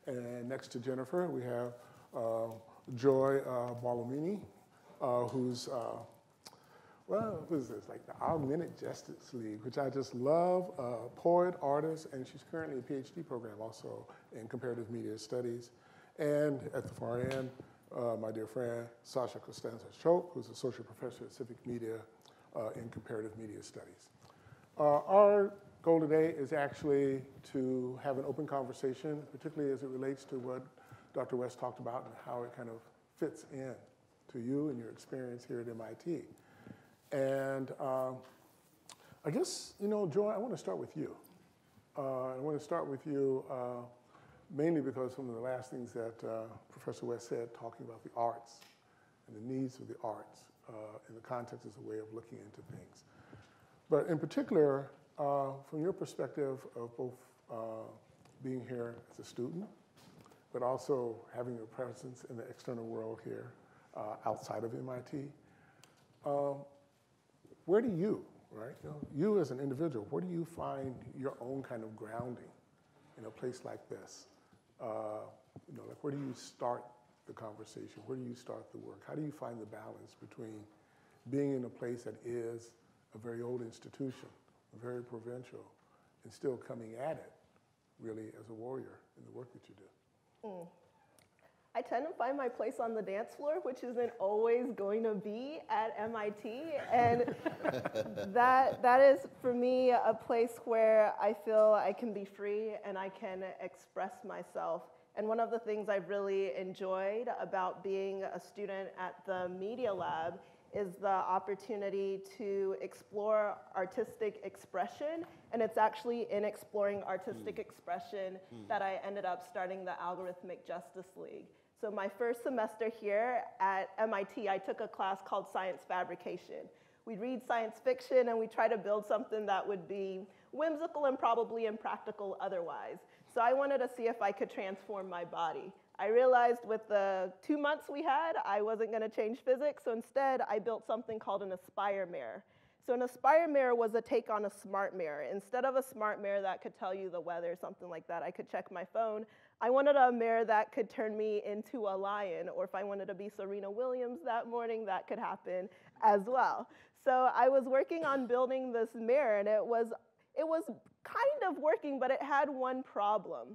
And next to Jennifer, we have Joy Buolamwini, who's well, what is this, like the Augmented Justice League, which I just love, poet, artist, and she's currently a PhD program also in comparative media studies. And at the far end, my dear friend, Sasha Costanza-Chock, who's associate professor at civic media in comparative media studies. Our goal today is actually to have an open conversation, particularly as it relates to what Dr. West talked about and how it kind of fits in to you and your experience here at MIT. And I guess, you know, Joy, I want to start with you. I want to start with you mainly because some of the last things that Professor West said, talking about the arts and the needs of the arts in the context as a way of looking into things. But in particular, from your perspective of both being here as a student, but also having your presence in the external world here, outside of MIT. Where do you, right? You as an individual, where do you find your own kind of grounding in a place like this? Like where do you start the conversation? Where do you start the work? How do you find the balance between being in a place that is a very old institution, very provincial, and still coming at it really as a warrior in the work that you do? I tend to find my place on the dance floor, which isn't always going to be at MIT. And that is, for me, a place where I feel I can be free and I can express myself. And one of the things I've really enjoyed about being a student at the Media Lab is the opportunity to explore artistic expression. And it's actually in exploring artistic expression that I ended up starting the Algorithmic Justice League. So my first semester here at MIT, I took a class called Science Fabrication. We'd read science fiction and we'd try to build something that would be whimsical and probably impractical otherwise. So I wanted to see if I could transform my body. I realized with the 2 months we had, I wasn't going to change physics, so instead I built something called an Aspire mirror. So an Aspire mirror was a take on a smart mirror. Instead of a smart mirror that could tell you the weather, something like that, I could check my phone. I wanted a mirror that could turn me into a lion, or if I wanted to be Serena Williams that morning, that could happen as well. So I was working on building this mirror, and it was kind of working, but it had one problem.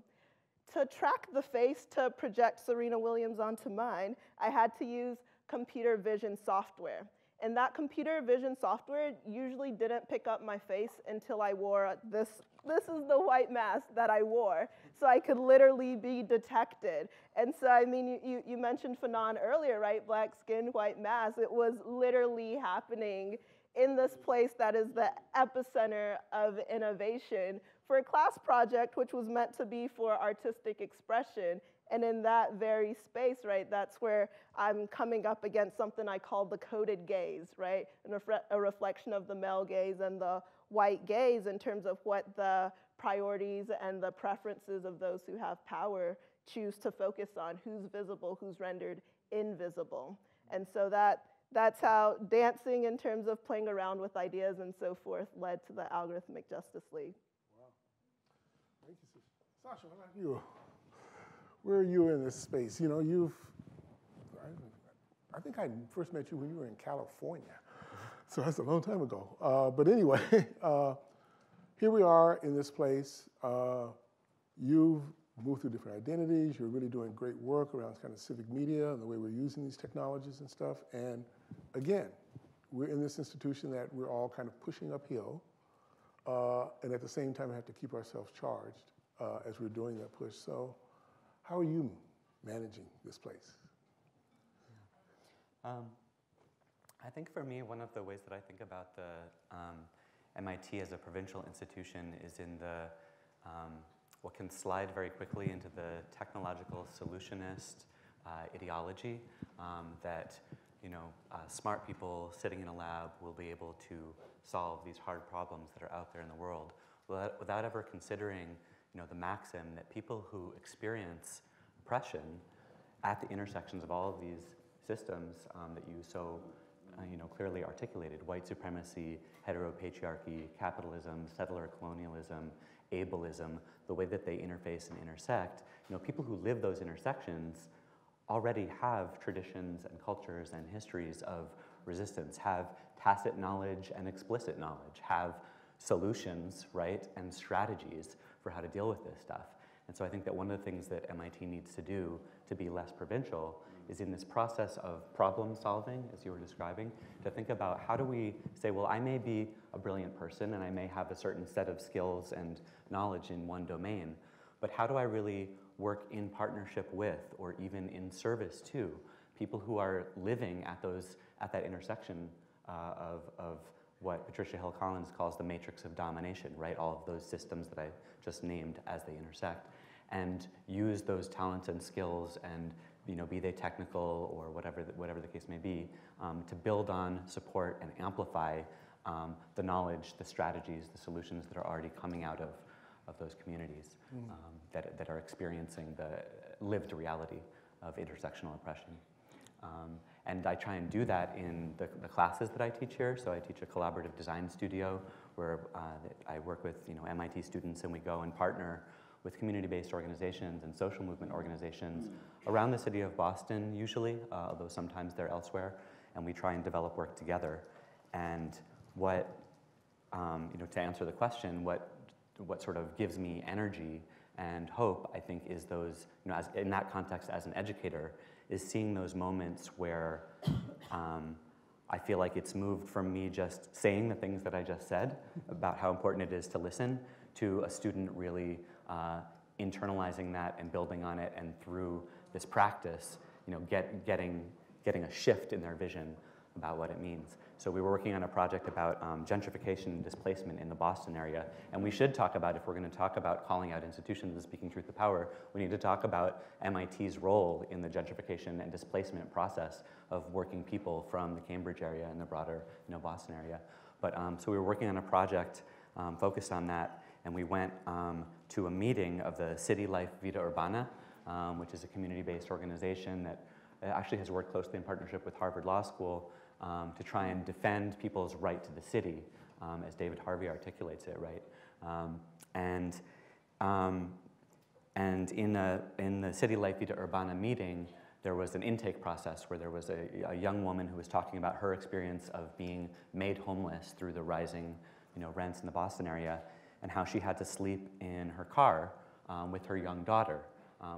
To track the face to project Serena Williams onto mine, I had to use computer vision software. And that computer vision software usually didn't pick up my face until I wore this. This is the white mask that I wore, so I could literally be detected. And so, I mean, you mentioned Fanon earlier, right? Black skin, white mask. It was literally happening in this place that is the epicenter of innovation for a class project, which was meant to be for artistic expression. And in that very space, right, that's where I'm coming up against something I call the coded gaze, right? A reflection of the male gaze and the white gaze in terms of what the priorities and the preferences of those who have power choose to focus on, who's visible, who's rendered invisible. And so that's how dancing in terms of playing around with ideas and so forth led to the Algorithmic Justice League. Wow. Thank you, Sasha. Sasha, how about you? Where are you in this space? You know, I think I first met you when you were in California. So that's a long time ago. But anyway, here we are in this place. You've moved through different identities. You're really doing great work around kind of civic media and the way we're using these technologies and stuff. And again, we're in this institution that we're all kind of pushing uphill. And at the same time, we have to keep ourselves charged as we're doing that push. So how are you managing this place? I think for me, one of the ways that I think about the MIT as a provincial institution is in the what can slide very quickly into the technological solutionist ideology that smart people sitting in a lab will be able to solve these hard problems that are out there in the world without ever considering the maxim that people who experience oppression at the intersections of all of these systems that you so clearly articulated, white supremacy, heteropatriarchy, capitalism, settler colonialism, ableism, the way that they interface and intersect, people who live those intersections already have traditions and cultures and histories of resistance, have tacit knowledge and explicit knowledge, have solutions, right, and strategies for how to deal with this stuff. And so I think that one of the things that MIT needs to do to be less provincial is in this process of problem solving, as you were describing, to think about how do we say, well, I may be a brilliant person and I may have a certain set of skills and knowledge in one domain, but how do I really work in partnership with or even in service to people who are living at that intersection of what Patricia Hill Collins calls the matrix of domination, right? All of those systems that I just named as they intersect, and use those talents and skills and be they technical or whatever the case may be, to build on, support, and amplify the knowledge, the strategies, the solutions that are already coming out of those communities that are experiencing the lived reality of intersectional oppression. And I try and do that in the classes that I teach here. So I teach a collaborative design studio where I work with MIT students, and we go and partner with community-based organizations and social movement organizations around the city of Boston usually, although sometimes they're elsewhere, and we try and develop work together. And what, to answer the question, what sort of gives me energy and hope, I think, is those, in that context as an educator, is seeing those moments where I feel like it's moved from me just saying the things that I just said about how important it is to listen to a student really internalizing that and building on it, and through this practice, getting a shift in their vision about what it means. So we were working on a project about gentrification and displacement in the Boston area, and we should talk about, if we're going to talk about calling out institutions and speaking truth to power, we need to talk about MIT's role in the gentrification and displacement process of working people from the Cambridge area and the broader Boston area. But so we were working on a project focused on that, and we went to a meeting of the City Life Vida Urbana, which is a community-based organization that actually has worked closely in partnership with Harvard Law School to try and defend people's right to the city, as David Harvey articulates it, right? And in the City Life Vida Urbana meeting, there was an intake process where there was a young woman who was talking about her experience of being made homeless through the rising rents in the Boston area, and how she had to sleep in her car with her young daughter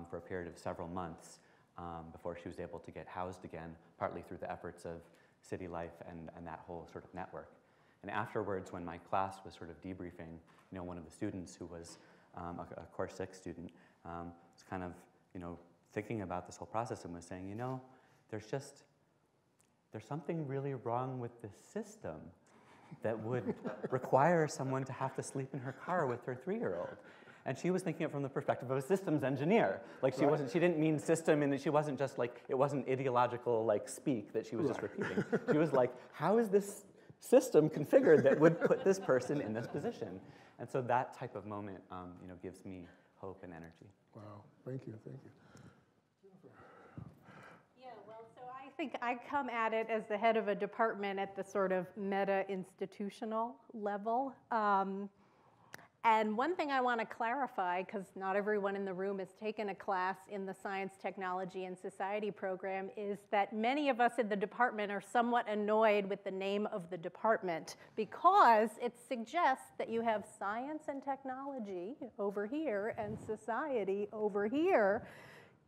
for a period of several months before she was able to get housed again, partly through the efforts of City Life and that whole sort of network. And afterwards, when my class was sort of debriefing, one of the students who was a Course 6 student was kind of, thinking about this whole process and was saying, there's something really wrong with this system that would require someone to have to sleep in her car with her 3-year-old. And she was thinking it from the perspective of a systems engineer. Like she didn't mean system, and she wasn't just like, it wasn't ideological like speak that she was just repeating. She was like, how is this system configured that would put this person in this position? And so that type of moment, gives me hope and energy. Wow, thank you, thank you. I think I come at it as the head of a department at the sort of meta-institutional level. And one thing I want to clarify, because not everyone in the room has taken a class in the Science, Technology, and Society program, is that many of us in the department are somewhat annoyed with the name of the department, because it suggests that you have science and technology over here and society over here,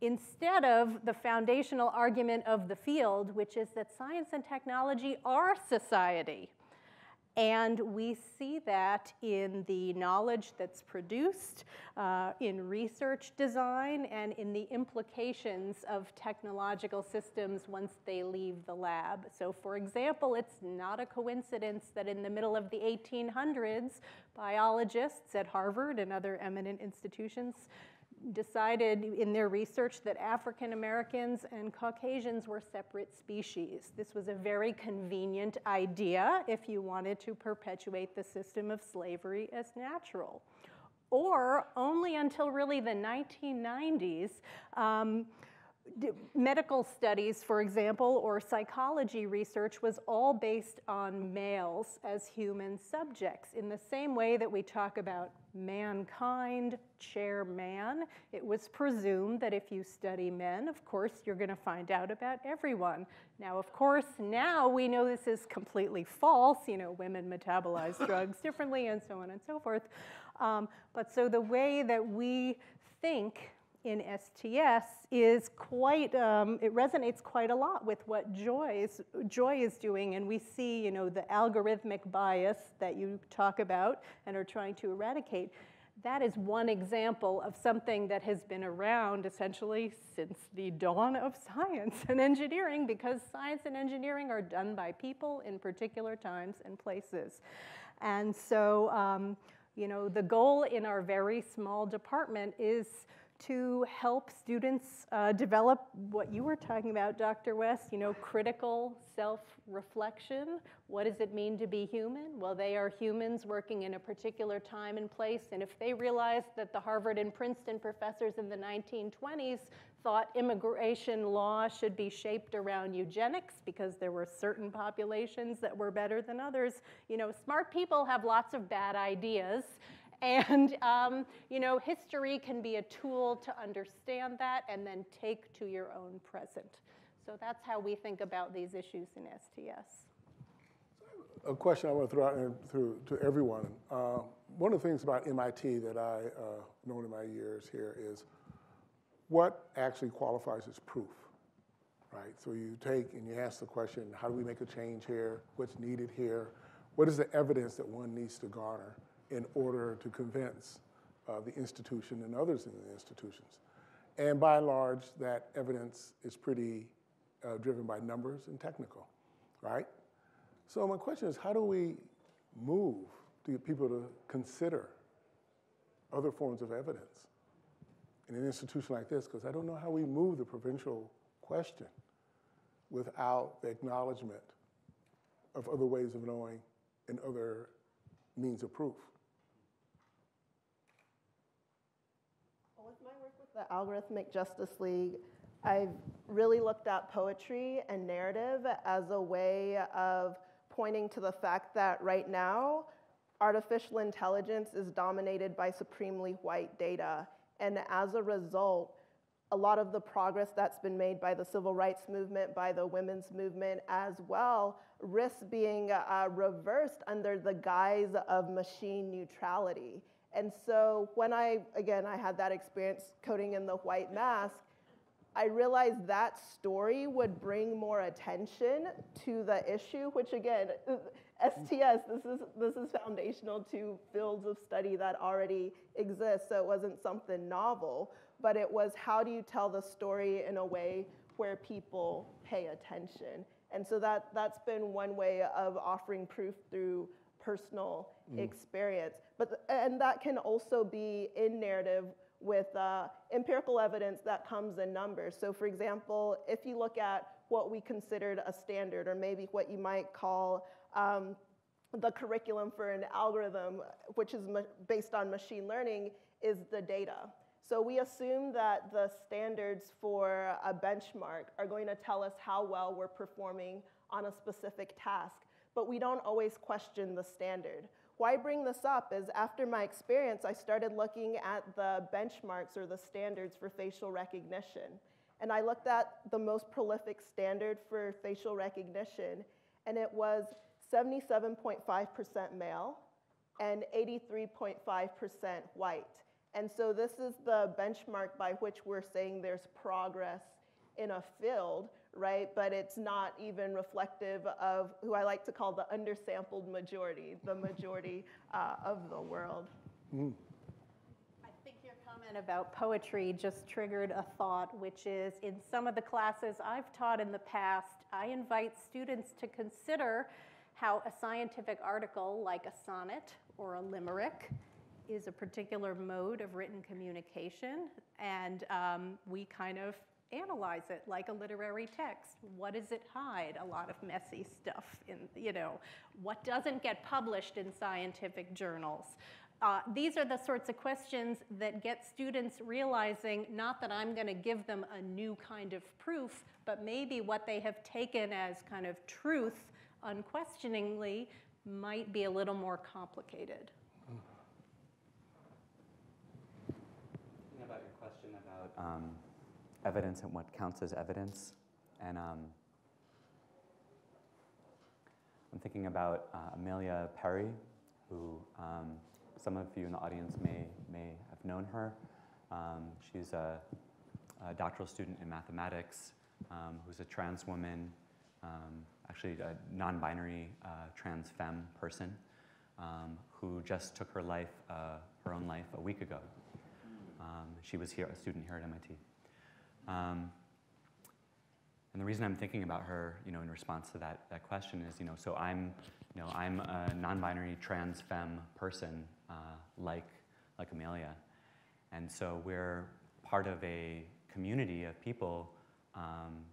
instead of the foundational argument of the field, which is that science and technology are society. And we see that in the knowledge that's produced, in research design, and in the implications of technological systems once they leave the lab. So for example, it's not a coincidence that in the middle of the 1800s, biologists at Harvard and other eminent institutions decided in their research that African Americans and Caucasians were separate species. This was a very convenient idea if you wanted to perpetuate the system of slavery as natural. Or only until really the 1990s, medical studies, for example, or psychology research was all based on males as human subjects. In the same way that we talk about mankind, chair man, it was presumed that if you study men, of course, you're going to find out about everyone. Now, of course, now we know this is completely false. Women metabolize drugs differently and so on and so forth. But so the way that we think in STS is quite, it resonates quite a lot with what Joy is doing, and we see, the algorithmic bias that you talk about and are trying to eradicate. That is one example of something that has been around essentially since the dawn of science and engineering, because science and engineering are done by people in particular times and places. And so, the goal in our very small department is to help students develop what you were talking about, Dr. West, critical self-reflection. What does it mean to be human? Well, they are humans working in a particular time and place, and if they realize that the Harvard and Princeton professors in the 1920s thought immigration law should be shaped around eugenics because there were certain populations that were better than others, smart people have lots of bad ideas. And, history can be a tool to understand that and then take to your own present. So that's how we think about these issues in STS. A question I want to throw out to everyone. One of the things about MIT that I've known in my years here is what actually qualifies as proof, right? So you take and you ask the question, how do we make a change here? What's needed here? What is the evidence that one needs to garner in order to convince the institution and others in the institutions? And by and large, that evidence is pretty driven by numbers and technical, right? So my question is, how do we move to get people to consider other forms of evidence in an institution like this? Because I don't know how we move the provincial question without the acknowledgement of other ways of knowing and other means of proof. With my work with the Algorithmic Justice League, I've really looked at poetry and narrative as a way of pointing to the fact that right now, artificial intelligence is dominated by supremely white data. And as a result, a lot of the progress that's been made by the civil rights movement, by the women's movement as well, risks being reversed under the guise of machine neutrality. And so when I had that experience coding in the white mask, I realized that story would bring more attention to the issue, which again, STS, this is foundational to fields of study that already exist, so it wasn't something novel, but it was how do you tell the story in a way where people pay attention? And so that's been one way of offering proof through personal experience. And that can also be in narrative with empirical evidence that comes in numbers. So for example, if you look at what we considered a standard, or maybe what you might call the curriculum for an algorithm, which is based on machine learning, is the data. So we assume that the standards for a benchmark are going to tell us how well we're performing on a specific task, but we don't always question the standard. Why I bring this up is after my experience, I started looking at the benchmarks or the standards for facial recognition. And I looked at the most prolific standard for facial recognition, and it was 77.5% male and 83.5% white. And so this is the benchmark by which we're saying there's progress in a field, right? But it's not even reflective of who I like to call the undersampled majority, the majority of the world. I think your comment about poetry just triggered a thought, which is in some of the classes I've taught in the past, I invite students to consider how a scientific article like a sonnet or a limerick is a particular mode of written communication, and we kind of analyze it like a literary text. What does it hide? A lot of messy stuff in, what doesn't get published in scientific journals? These are the sorts of questions that get students realizing not that I'm going to give them a new kind of proof, but maybe what they have taken as kind of truth unquestioningly might be a little more complicated. Thinking about your question about evidence and what counts as evidence, and I'm thinking about Amelia Perry, who some of you in the audience may have known her. She's a doctoral student in mathematics who's a trans woman, actually a non-binary trans femme person who just took her own life a week ago. She was a student here at MIT. And the reason I'm thinking about her, in response to that question is, so I'm a non-binary trans femme person like Amelia, and so part of a community of people,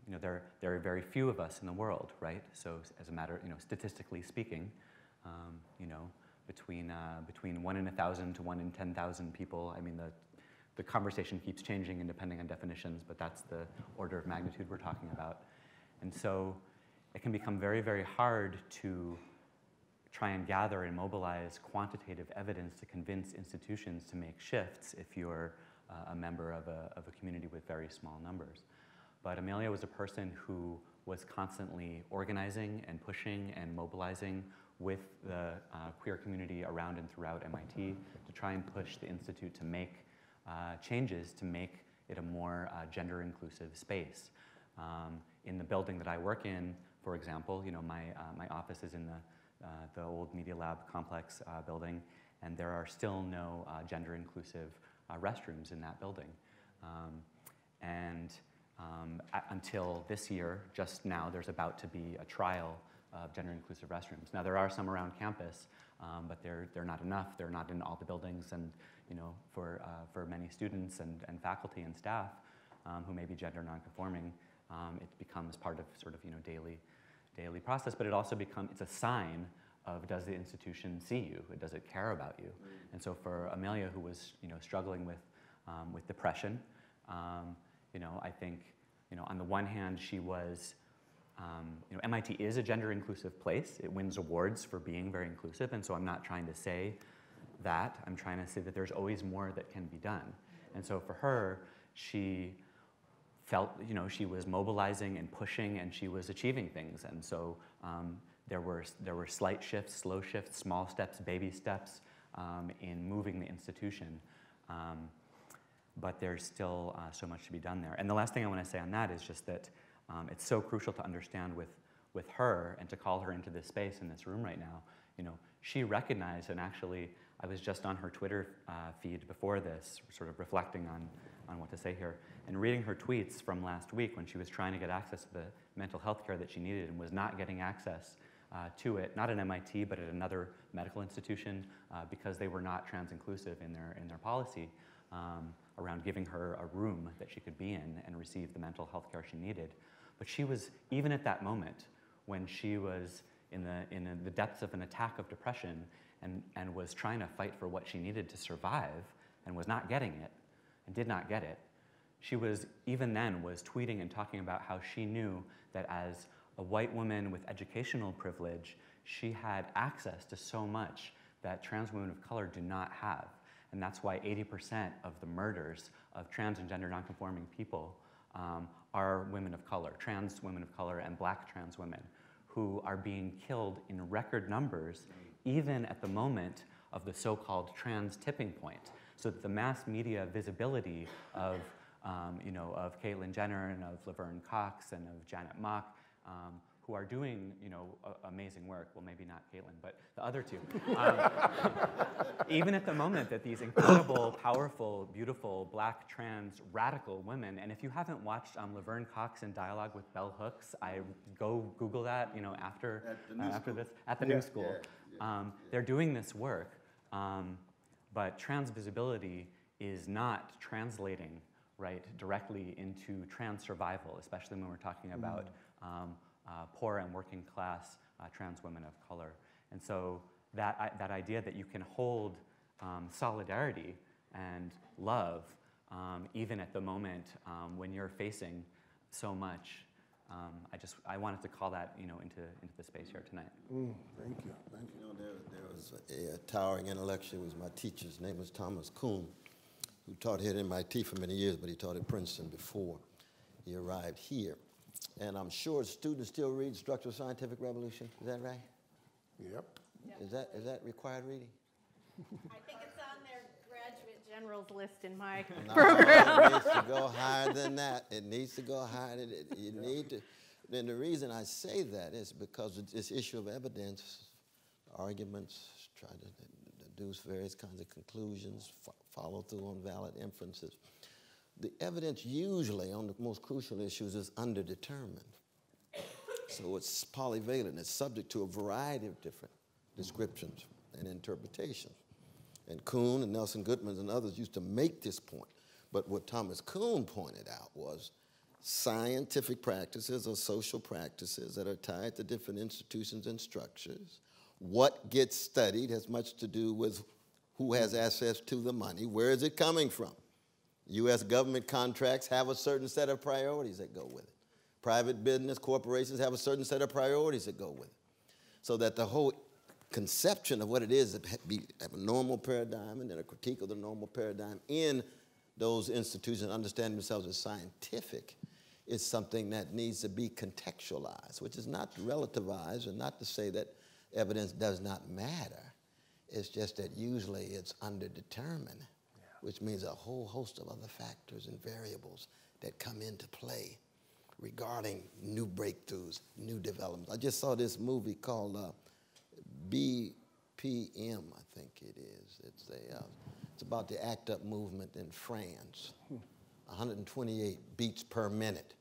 you know, there are very few of us in the world, right? So as a matter, you know, statistically speaking, you know, between 1 in 1,000 to 1 in 10,000 people, I mean, the conversation keeps changing and depending on definitions, but that's the order of magnitude we're talking about. And so it can become very, very hard to try and gather and mobilize quantitative evidence to convince institutions to make shifts if you're a member of a community with very small numbers. But Amelia was a person who was constantly organizing and pushing and mobilizing with the queer community around and throughout MIT to try and push the Institute to make changes to make it a more gender-inclusive space. In the building that I work in, for example, you know, my office is in the old Media Lab complex building, and there are still no gender-inclusive restrooms in that building. Until this year, just now, there's about to be a trial of gender-inclusive restrooms. Now, there are some around campus, but they're not enough. They're not in all the buildings, and you know, for many students and faculty and staff who may be gender nonconforming, it becomes part of sort of, you know, daily process. But it also it's a sign of, does the institution see you? Does it care about you? And so for Amelia, who was, you know, struggling with depression, you know, I think, you know, on the one hand, she was, you know, MIT is a gender-inclusive place. It wins awards for being very inclusive, and so I'm not trying to say that. I'm trying to say that there's always more that can be done. And so for her, she felt, you know, she was mobilizing and pushing, and she was achieving things. And so there were slight shifts, slow shifts, small steps, baby steps in moving the institution. But there's still so much to be done there. And the last thing I want to say on that is just that it's so crucial to understand with her and to call her into this space in this room right now. You know, she recognized, and actually I was just on her Twitter feed before this, sort of reflecting on what to say here, and reading her tweets from last week when she was trying to get access to the mental health care that she needed and was not getting access to it, not at MIT, but at another medical institution, because they were not trans-inclusive in their policy around giving her a room that she could be in and receive the mental health care she needed. But she was, even at that moment, when she was in the depths of an attack of depression and was trying to fight for what she needed to survive and was not getting it and did not get it, she was, even then, was tweeting and talking about how she knew that as a white woman with educational privilege, she had access to so much that trans women of color do not have. And that's why 80% of the murders of trans and gender nonconforming people are women of color, trans women of color and black trans women, who are being killed in record numbers, even at the moment of the so-called trans tipping point. So that the mass media visibility of, you know, of Caitlyn Jenner and of Laverne Cox and of Janet Mock, who are doing, you know, amazing work. Well, maybe not Caitlyn, but the other two. Even at the moment that these incredible, powerful, beautiful, black, trans, radical women, and if you haven't watched Laverne Cox in Dialogue with Bell Hooks, I go Google that, you know, after this, at the New School. They're doing this work, but trans visibility is not translating, right, directly into trans survival, especially when we're talking about poor and working class trans women of color. And so that idea that you can hold solidarity and love even at the moment when you're facing so much, I wanted to call that, you know, into the space here tonight. Thank you, thank you. You know, there was a towering intellectual. He was my teacher. His name was Thomas Kuhn, who taught here at MIT for many years, but he taught at Princeton before he arrived here. And I'm sure students still read Structural Scientific Revolution. Is that right? Yep. Is that required reading? I think it's on their graduate generals list in my No, program. it needs to go higher than that. It needs to go higher than it. You need to. Then the reason I say that is because it's this issue of evidence, arguments, try to deduce various kinds of conclusions, follow through on valid inferences. The evidence usually on the most crucial issues is underdetermined. So it's polyvalent. It's subject to a variety of different descriptions and interpretations. And Kuhn and Nelson Goodman and others used to make this point. But what Thomas Kuhn pointed out was scientific practices or social practices that are tied to different institutions and structures. What gets studied has much to do with who has access to the money. Where is it coming from? U.S. government contracts have a certain set of priorities that go with it. Private business corporations have a certain set of priorities that go with it. So that the whole conception of what it is to be a normal paradigm and then a critique of the normal paradigm in those institutions understanding themselves as scientific is something that needs to be contextualized, which is not to relativize and not to say that evidence does not matter. It's just that usually it's underdetermined, which means a whole host of other factors and variables that come into play regarding new breakthroughs, new developments. I just saw this movie called BPM, I think it is. It's about the ACT UP movement in France. 128 beats per minute,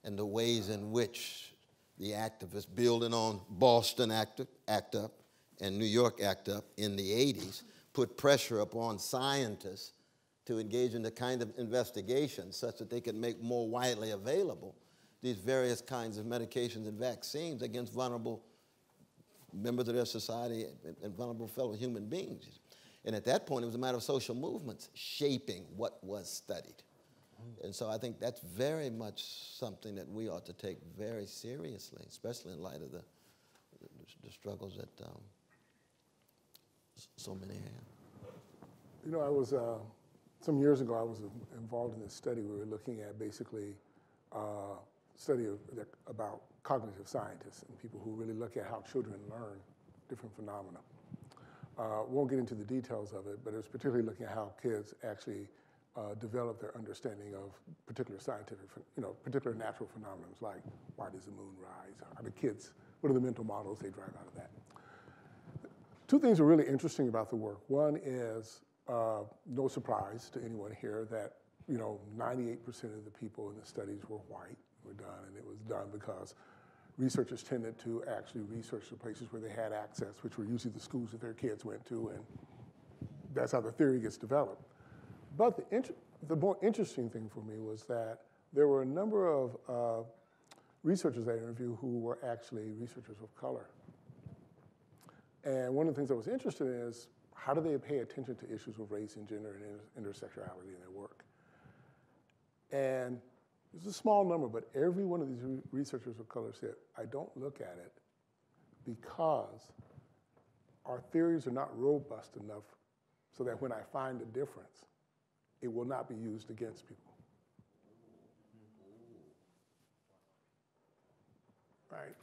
and the ways in which the activists, building on Boston ACT UP and New York ACT UP in the 80s, put pressure upon scientists to engage in the kind of investigation such that they could make more widely available these various kinds of medications and vaccines against vulnerable members of their society and vulnerable fellow human beings. And at that point, it was a matter of social movements shaping what was studied. And so I think that's very much something that we ought to take very seriously, especially in light of the struggles that so many have. You know, I was, some years ago, I was involved in this study. We were looking at basically study about cognitive scientists and people who really look at how children learn different phenomena. Won't get into the details of it, but it was particularly looking at how kids actually develop their understanding of particular scientific, particular natural phenomena, like why does the moon rise? How do kids, what are the mental models they drive out of that? Two things are really interesting about the work. One is, no surprise to anyone here, that 98% of the people in the studies were white, were done, and it was done because researchers tended to actually research the places where they had access, which were usually the schools that their kids went to, and that's how the theory gets developed. But the more interesting thing for me was that there were a number of researchers I interviewed who were actually researchers of color. And one of the things I was interested in is, how do they pay attention to issues of race and gender and intersectionality in their work? And it's a small number, but every one of these researchers of color said, I don't look at it because our theories are not robust enough so that when I find a difference, it will not be used against people. Right?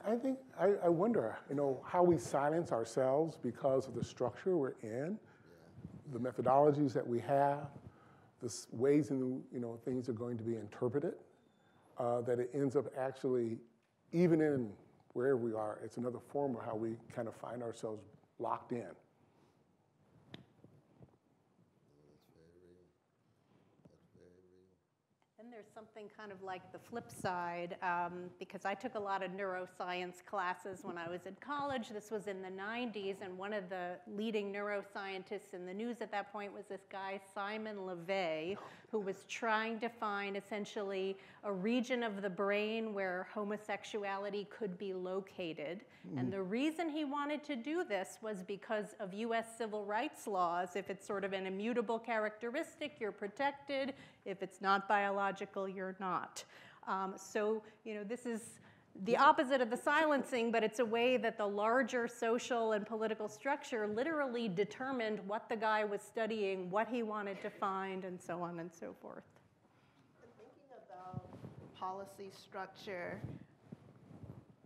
I think, I wonder, how we silence ourselves because of the structure we're in, the methodologies that we have, the ways in things are going to be interpreted, that it ends up actually, even in wherever we are, it's another form of how we kind of find ourselves locked in. And there's something kind of like the flip side, because I took a lot of neuroscience classes when I was in college. This was in the 90s, and one of the leading neuroscientists in the news at that point was this guy, Simon LeVay, who was trying to find essentially a region of the brain where homosexuality could be located. And the reason he wanted to do this was because of US civil rights laws. If it's sort of an immutable characteristic, you're protected. If it's not biological, you're not. So, this is the opposite of the silencing, but it's a way that the larger social and political structure literally determined what the guy was studying, what he wanted to find, and so on and so forth. And thinking about policy structure,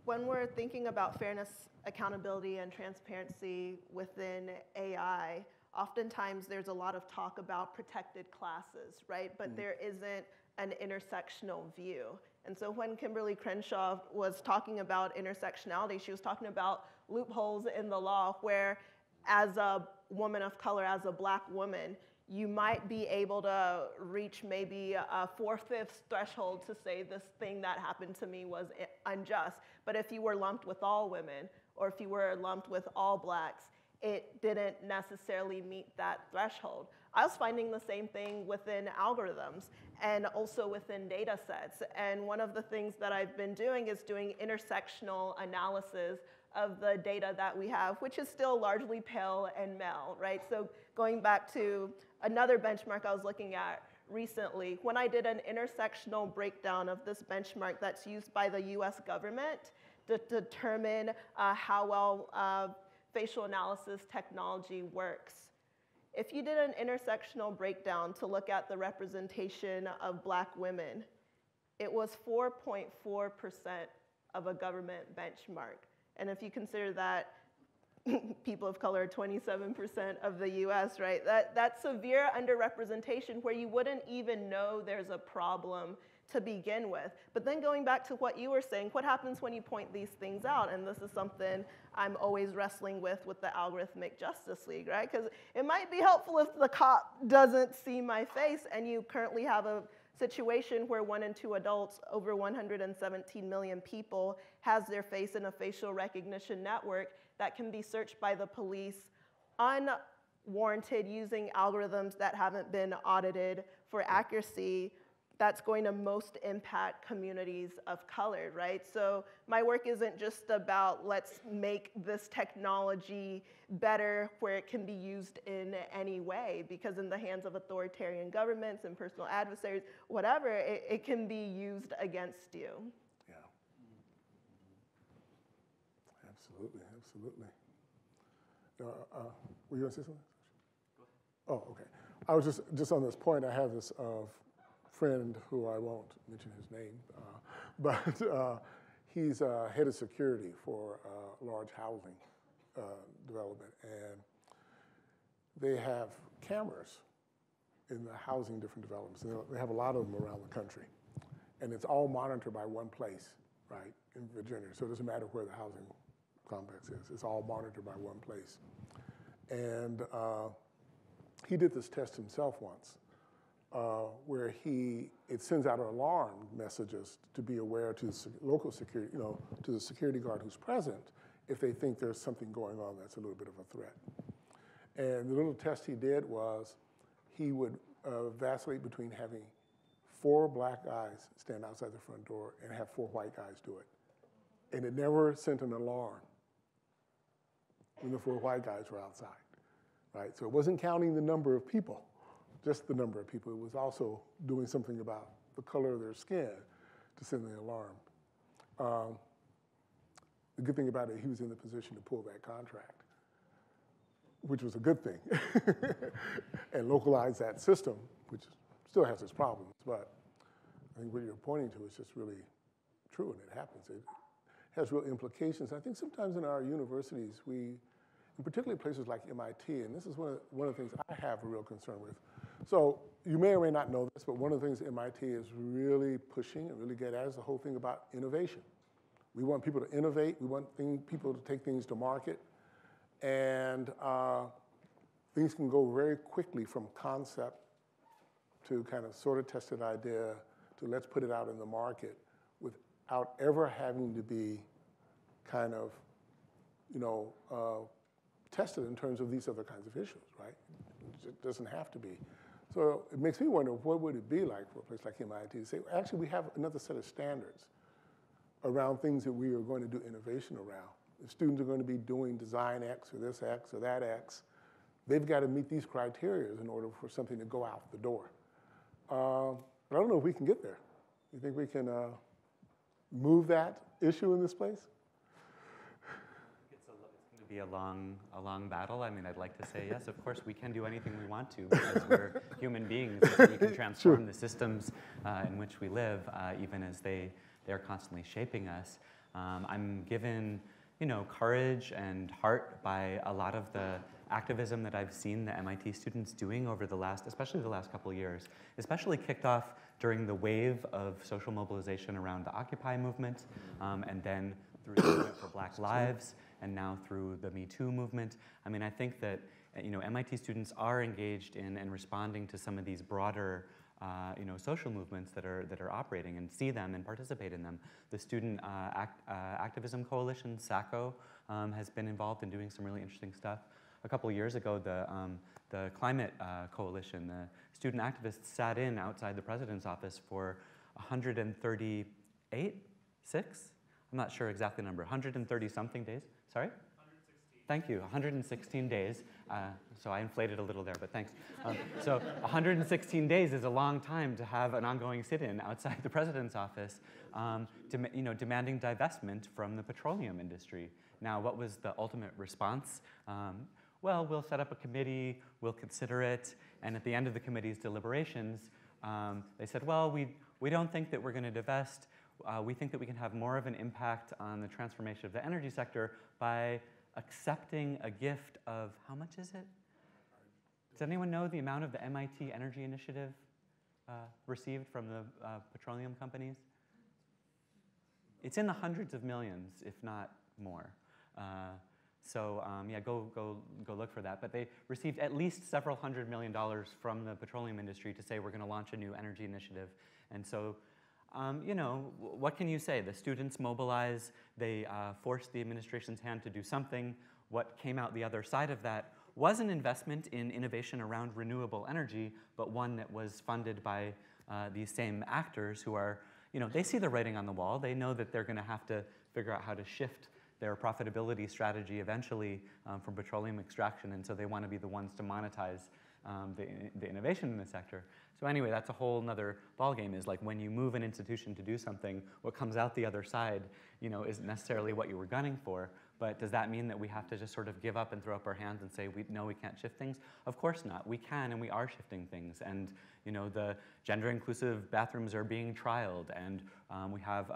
when we're thinking about fairness, accountability, and transparency within AI, oftentimes there's a lot of talk about protected classes, right? But there isn't an intersectional view. And so when Kimberly Crenshaw was talking about intersectionality, she was talking about loopholes in the law where, as a woman of color, as a Black woman, you might be able to reach maybe a 4/5 threshold to say this thing that happened to me was unjust. But if you were lumped with all women, or if you were lumped with all Blacks, it didn't necessarily meet that threshold. I was finding the same thing within algorithms and also within data sets. And one of the things that I've been doing is doing intersectional analysis of the data that we have, which is still largely pale and male, right? So going back to another benchmark I was looking at recently, when I did an intersectional breakdown of this benchmark that's used by the US government to determine how well facial analysis technology works. If you did an intersectional breakdown to look at the representation of Black women, it was 4.4% of a government benchmark. And if you consider that people of color are 27% of the US, right? That's severe underrepresentation where you wouldn't even know there's a problem to begin with. But then going back to what you were saying, what happens when you point these things out? And this is something I'm always wrestling with the Algorithmic Justice League, right? Because it might be helpful if the cop doesn't see my face and you currently have a situation where 1 in 2 adults, over 117 million people, has their face in a facial recognition network that can be searched by the police unwarranted using algorithms that haven't been audited for accuracy. That's going to most impact communities of color, right? So my work isn't just about let's make this technology better where it can be used in any way, because in the hands of authoritarian governments and personal adversaries, whatever, it can be used against you. Yeah. Absolutely, absolutely. Were you going to say something? Oh, okay. I was just on this point, I have this friend who I won't mention his name, but he's head of security for large housing development, and they have cameras in the housing different developments. And they have a lot of them around the country, and it's all monitored by one place, right, in Virginia. So it doesn't matter where the housing complex is. It's all monitored by one place. And he did this test himself once, where it sends out alarm messages to be aware to the local security, to the security guard who's present if they think there's something going on that's a little bit of a threat. And the little test he did was he would vacillate between having 4 black guys stand outside the front door and have 4 white guys do it. And it never sent an alarm when the 4 white guys were outside, right? So it wasn't counting the number of people, just the number of people. It was also doing something about the color of their skin to send the alarm. The good thing about it, he was in the position to pull that contract, which was a good thing, and localize that system, which still has its problems, but I think what you're pointing to is just really true, and it happens. It has real implications. I think sometimes in our universities, and particularly places like MIT, and this is one of the things I have a real concern with. So you may or may not know this, but one of the things MIT is really pushing and really good at is the whole thing about innovation. We want people to innovate. We want people to take things to market. And things can go very quickly from concept to kind of sort of tested idea to let's put it out in the market without ever having to be kind of, tested in terms of these other kinds of issues, right? It doesn't have to be. So it makes me wonder, what would it be like for a place like MIT to say, actually, we have another set of standards around things that we are going to do innovation around. The students are going to be doing design X or this X or that X. They've got to meet these criteria in order for something to go out the door. But I don't know if we can get there. You think we can move that issue in this place? It's going to be a long battle. I mean, I'd like to say yes, of course, we can do anything we want to because we're human beings. We can transform the systems in which we live, even as they're constantly shaping us. I'm given, courage and heart by a lot of the activism that I've seen the MIT students doing over especially the last couple of years, especially kicked off during the wave of social mobilization around the Occupy movement, and then through the movement for Black Lives, and now through the Me Too movement. I mean, I think that MIT students are engaged in and responding to some of these broader social movements that are operating and see them and participate in them. The Student Activism Coalition, SACO, has been involved in doing some really interesting stuff a couple years ago, the Climate Coalition, the student activists sat in outside the president's office for 138, 6? I'm not sure exactly the number, 130 something days. Sorry? 116. Thank you, 116 days. So I inflated a little there, but thanks. So 116 days is a long time to have an ongoing sit-in outside the president's office, demanding divestment from the petroleum industry. Now, what was the ultimate response? Well, we'll set up a committee, we'll consider it, and at the end of the committee's deliberations, they said, well, we don't think that we're going to divest. We think that we can have more of an impact on the transformation of the energy sector by accepting a gift of, how much is it? Does anyone know the amount of the MIT Energy Initiative received from the petroleum companies? It's in the hundreds of millions, if not more. Yeah, go look for that. But they received at least several $100 million from the petroleum industry to say we're going to launch a new energy initiative. And so, what can you say? The students mobilize, they forced the administration's hand to do something. What came out the other side of that was an investment in innovation around renewable energy, but one that was funded by these same actors who are, they see the writing on the wall. They know that they're going to have to figure out how to shift their profitability strategy eventually from petroleum extraction, and so they want to be the ones to monetize the innovation in the sector. So anyway, that's a whole nother ballgame, is like when you move an institution to do something, what comes out the other side, isn't necessarily what you were gunning for. But does that mean that we have to just sort of give up and throw up our hands and say, no, we can't shift things? Of course not. We can, and we are shifting things. And the gender-inclusive bathrooms are being trialed, and we have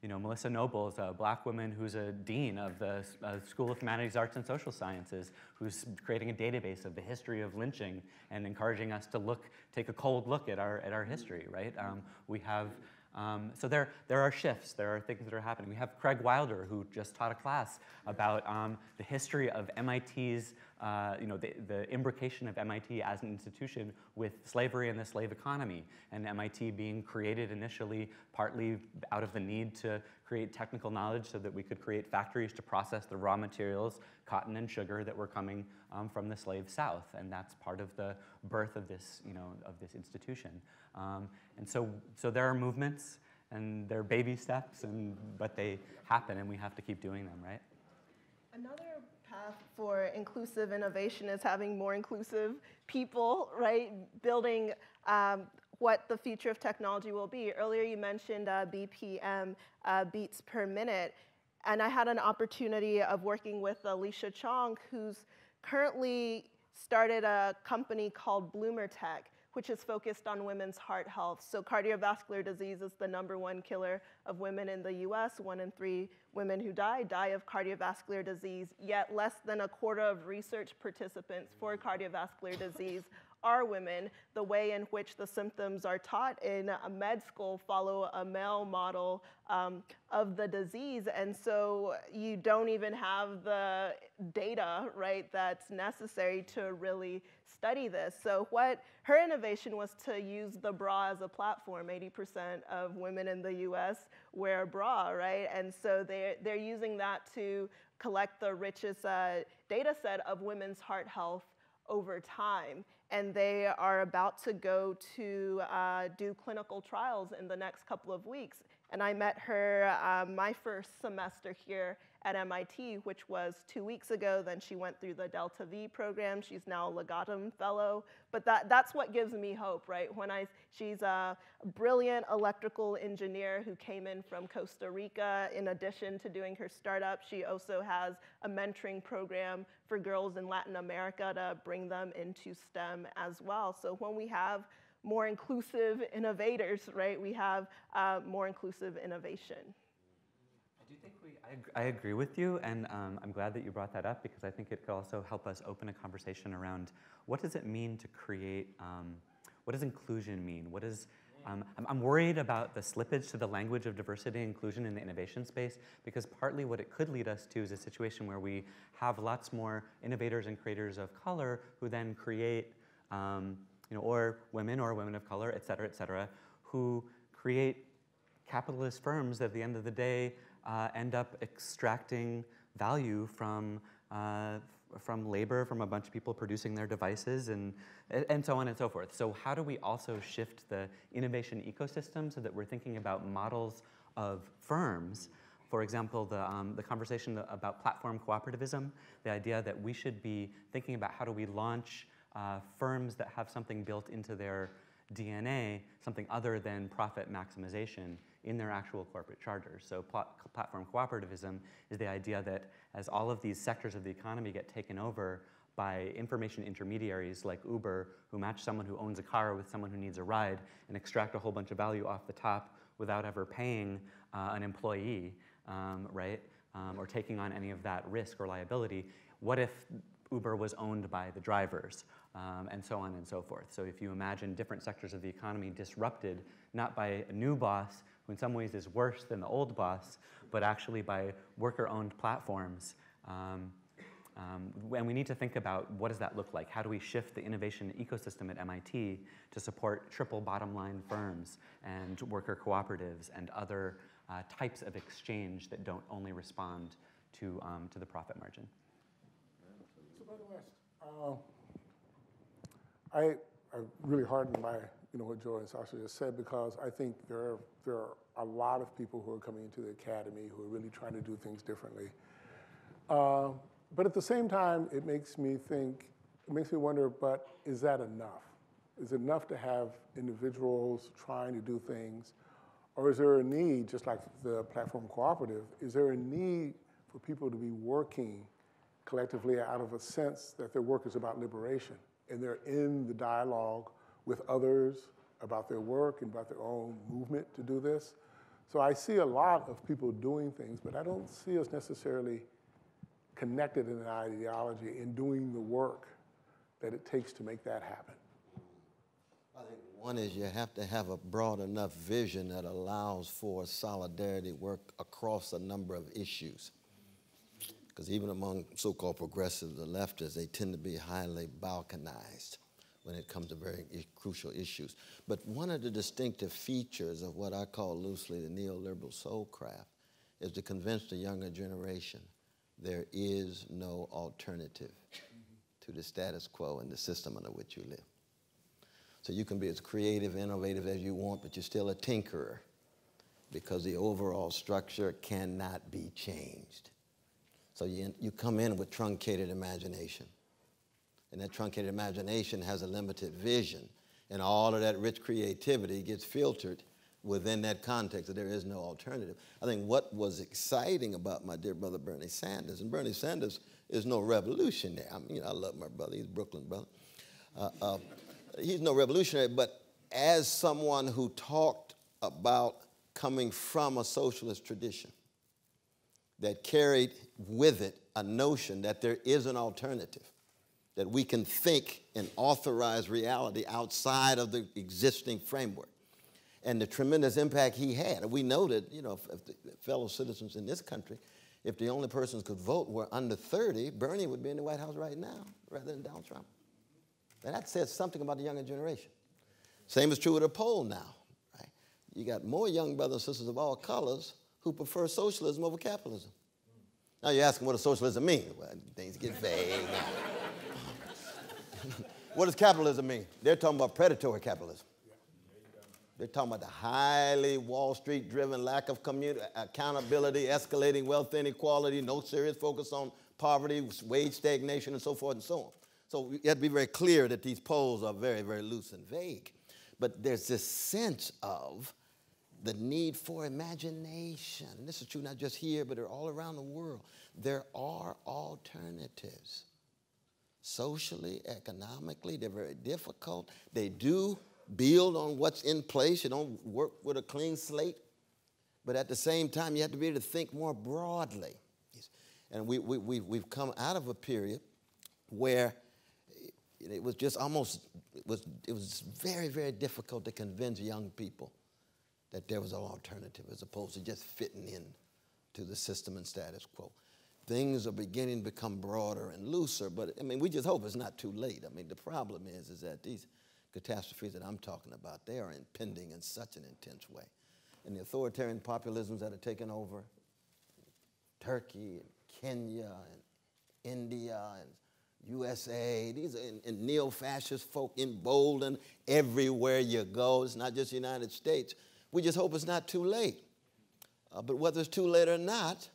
Melissa Nobles, a black woman who's a dean of the School of Humanities, Arts, and Social Sciences, who's creating a database of the history of lynching and encouraging us to take a cold look at our history, right? We have so there are shifts, there are things that are happening. We have Craig Wilder, who just taught a class about the history of MIT's, the imbrication of MIT as an institution with slavery and the slave economy, and MIT being created initially partly out of the need to create technical knowledge so that we could create factories to process the raw materials, cotton and sugar, that were coming from the slave South, and that's part of the birth of this, of this institution. And so there are movements, and they're baby steps, but they happen, and we have to keep doing them, right? Another path for inclusive innovation is having more inclusive people, right? Building what the future of technology will be. Earlier you mentioned BPM, beats per minute, and I had an opportunity of working with Alicia Chong, who's currently started a company called Bloomer Tech, which is focused on women's heart health. So cardiovascular disease is the #1 killer of women in the US. 1 in 3 women who die of cardiovascular disease, yet less than a quarter of research participants for cardiovascular disease are women. The way in which the symptoms are taught in med school follow a male model of the disease, and so you don't even have the data, right, that's necessary to really study this. So what her innovation was to use the bra as a platform. 80% of women in the US wear a bra, right? And so they're using that to collect the richest data set of women's heart health over time. And they are about to go to do clinical trials in the next couple of weeks. And I met her my first semester here at MIT, which was 2 weeks ago. Then she went through the Delta V program. She's now a Legatum Fellow. But that's what gives me hope, right? She's a brilliant electrical engineer who came in from Costa Rica. In addition to doing her startup, she also has a mentoring program for girls in Latin America to bring them into STEM as well. So when we have more inclusive innovators, right, we have more inclusive innovation. I do think I agree with you, and I'm glad that you brought that up, because I think it could also help us open a conversation around what does it mean to create, what does inclusion mean? What is, I'm worried about the slippage to the language of diversity and inclusion in the innovation space, because partly what it could lead us to is a situation where we have lots more innovators and creators of color who then create, or women of color, et cetera, who create capitalist firms that at the end of the day end up extracting value from from labor, from a bunch of people producing their devices, and so on and so forth. So how do we also shift the innovation ecosystem so that we're thinking about models of firms? For example, the conversation about platform cooperativism, the idea that we should be thinking about how do we launch firms that have something built into their DNA, something other than profit maximization in their actual corporate charters. So platform cooperativism is the idea that as all of these sectors of the economy get taken over by information intermediaries like Uber, who match someone who owns a car with someone who needs a ride and extract a whole bunch of value off the top without ever paying an employee, right? Or taking on any of that risk or liability. What if Uber was owned by the drivers, and so on and so forth? So if you imagine different sectors of the economy disrupted, not by a new boss, who in some ways is worse than the old boss, but actually by worker-owned platforms. And we need to think about what does that look like? How do we shift the innovation ecosystem at MIT to support triple bottom line firms and worker cooperatives and other types of exchange that don't only respond to the profit margin? So, Brother West, I really heartened by what Joy and Sasha just said, because I think there are a lot of people who are coming into the academy who are really trying to do things differently. But at the same time, it makes me wonder, but is that enough? Is it enough to have individuals trying to do things? Or is there a need, just like the platform cooperative, is there a need for people to be working collectively out of a sense that their work is about liberation, and they're in the dialogue with others about their work and about their own movement to do this? So I see a lot of people doing things, but I don't see us necessarily connected in an ideology in doing the work that it takes to make that happen. I think one is you have to have a broad enough vision that allows for solidarity work across a number of issues. Because even among so-called progressives, the leftists, they tend to be highly balkanized when it comes to very crucial issues. But one of the distinctive features of what I call loosely the neoliberal soulcraft is to convince the younger generation there is no alternative to the status quo and the system under which you live. So you can be as creative, innovative as you want, but you're still a tinkerer because the overall structure cannot be changed. So you come in with truncated imagination. And that truncated imagination has a limited vision. And all of that rich creativity gets filtered within that context, that there is no alternative. I think what was exciting about my dear brother Bernie Sanders, and Bernie Sanders is no revolutionary. I mean, I love my brother. He's a Brooklyn brother. He's no revolutionary, but as someone who talked about coming from a socialist tradition that carried with it a notion that there is an alternative, that we can think and authorize reality outside of the existing framework, and the tremendous impact he had. We know that, if the fellow citizens in this country, if the only persons could vote were under 30, Bernie would be in the White House right now rather than Donald Trump. And that says something about the younger generation. Same is true with a poll now, right? You got more young brothers and sisters of all colors who prefer socialism over capitalism. Now you're asking, what does socialism mean? Well, things get vague. What does capitalism mean? They're talking about predatory capitalism. They're talking about the highly Wall Street driven lack of accountability, escalating wealth inequality, no serious focus on poverty, wage stagnation, and so forth and so on. So you have to be very clear that these polls are very, very loose and vague. But there's this sense of the need for imagination. And this is true not just here, but all around the world. There are alternatives. Socially, economically, they're very difficult. They do build on what's in place. You don't work with a clean slate. But at the same time, you have to be able to think more broadly. And we've come out of a period where it was just it was very, very difficult to convince young people that there was an alternative as opposed to just fitting in to the system and status quo. Things are beginning to become broader and looser, but I mean, we just hope it's not too late. I mean, the problem is that these catastrophes that I'm talking about, they are impending in such an intense way. And the authoritarian populisms that are taking over Turkey and Kenya and India and USA. These are and neo-fascist folk emboldened everywhere you go. It's not just the United States. We just hope it's not too late. But whether it's too late or not,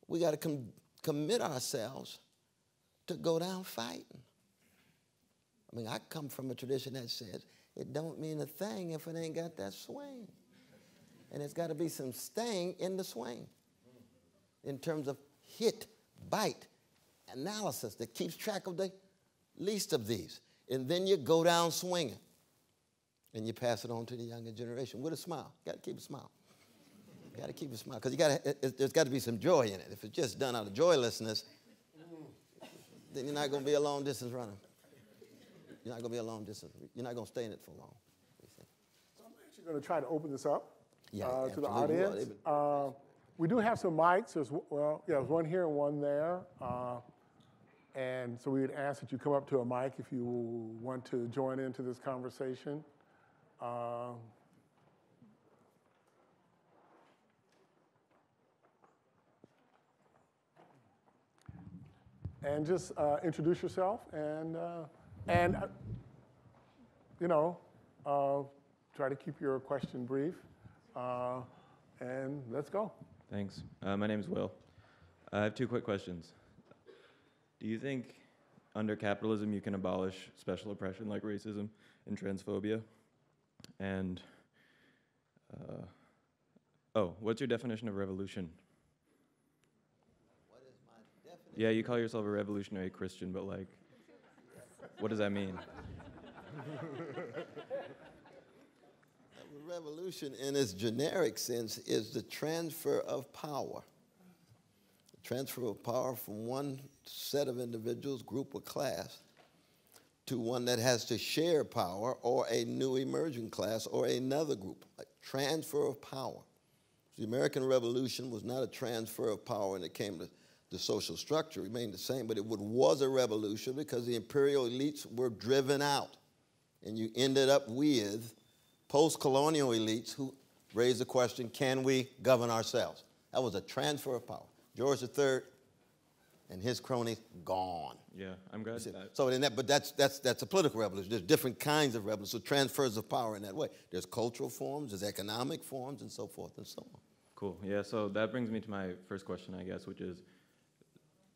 we got to commit ourselves to go down fighting. I mean, I come from a tradition that says it don't mean a thing if it ain't got that swing. And it's got to be some sting in the swing in terms of hit, bite, analysis that keeps track of the least of these. And then you go down swinging and you pass it on to the younger generation with a smile. Got to keep a smile. Got to keep a smile because there's got to be some joy in it. If it's just done out of joylessness, then you're not going to be a long distance runner. You're not going to be a long distance. You're not going to stay in it for long. So I'm actually going to try to open this up to the absolutely. audience. We do have some mics. There's one here and one there. And so we would ask that you come up to a mic if you want to join into this conversation. And just introduce yourself and try to keep your question brief. And let's go. Thanks. My name is Will. I have two quick questions. Do you think under capitalism you can abolish special oppression like racism and transphobia? And, what's your definition of revolution? What is my definition? Yeah, you call yourself a revolutionary Christian, but like, what does that mean? Revolution in its generic sense is the transfer of power. The transfer of power from one set of individuals, group, or class to one that has to share power or a new emerging class or another group. A transfer of power. The American Revolution was not a transfer of power when it came to the social structure. It remained the same, but it was a revolution because the imperial elites were driven out. And you ended up with post-colonial elites who raised the question, can we govern ourselves? That was a transfer of power. George III and his cronies gone. Yeah, I'm glad that. So in that, but that's a political revolution. There's different kinds of revolutions, so transfers of power in that way. There's cultural forms, there's economic forms, and so forth and so on. Cool. Yeah, so that brings me to my first question, I guess, which is,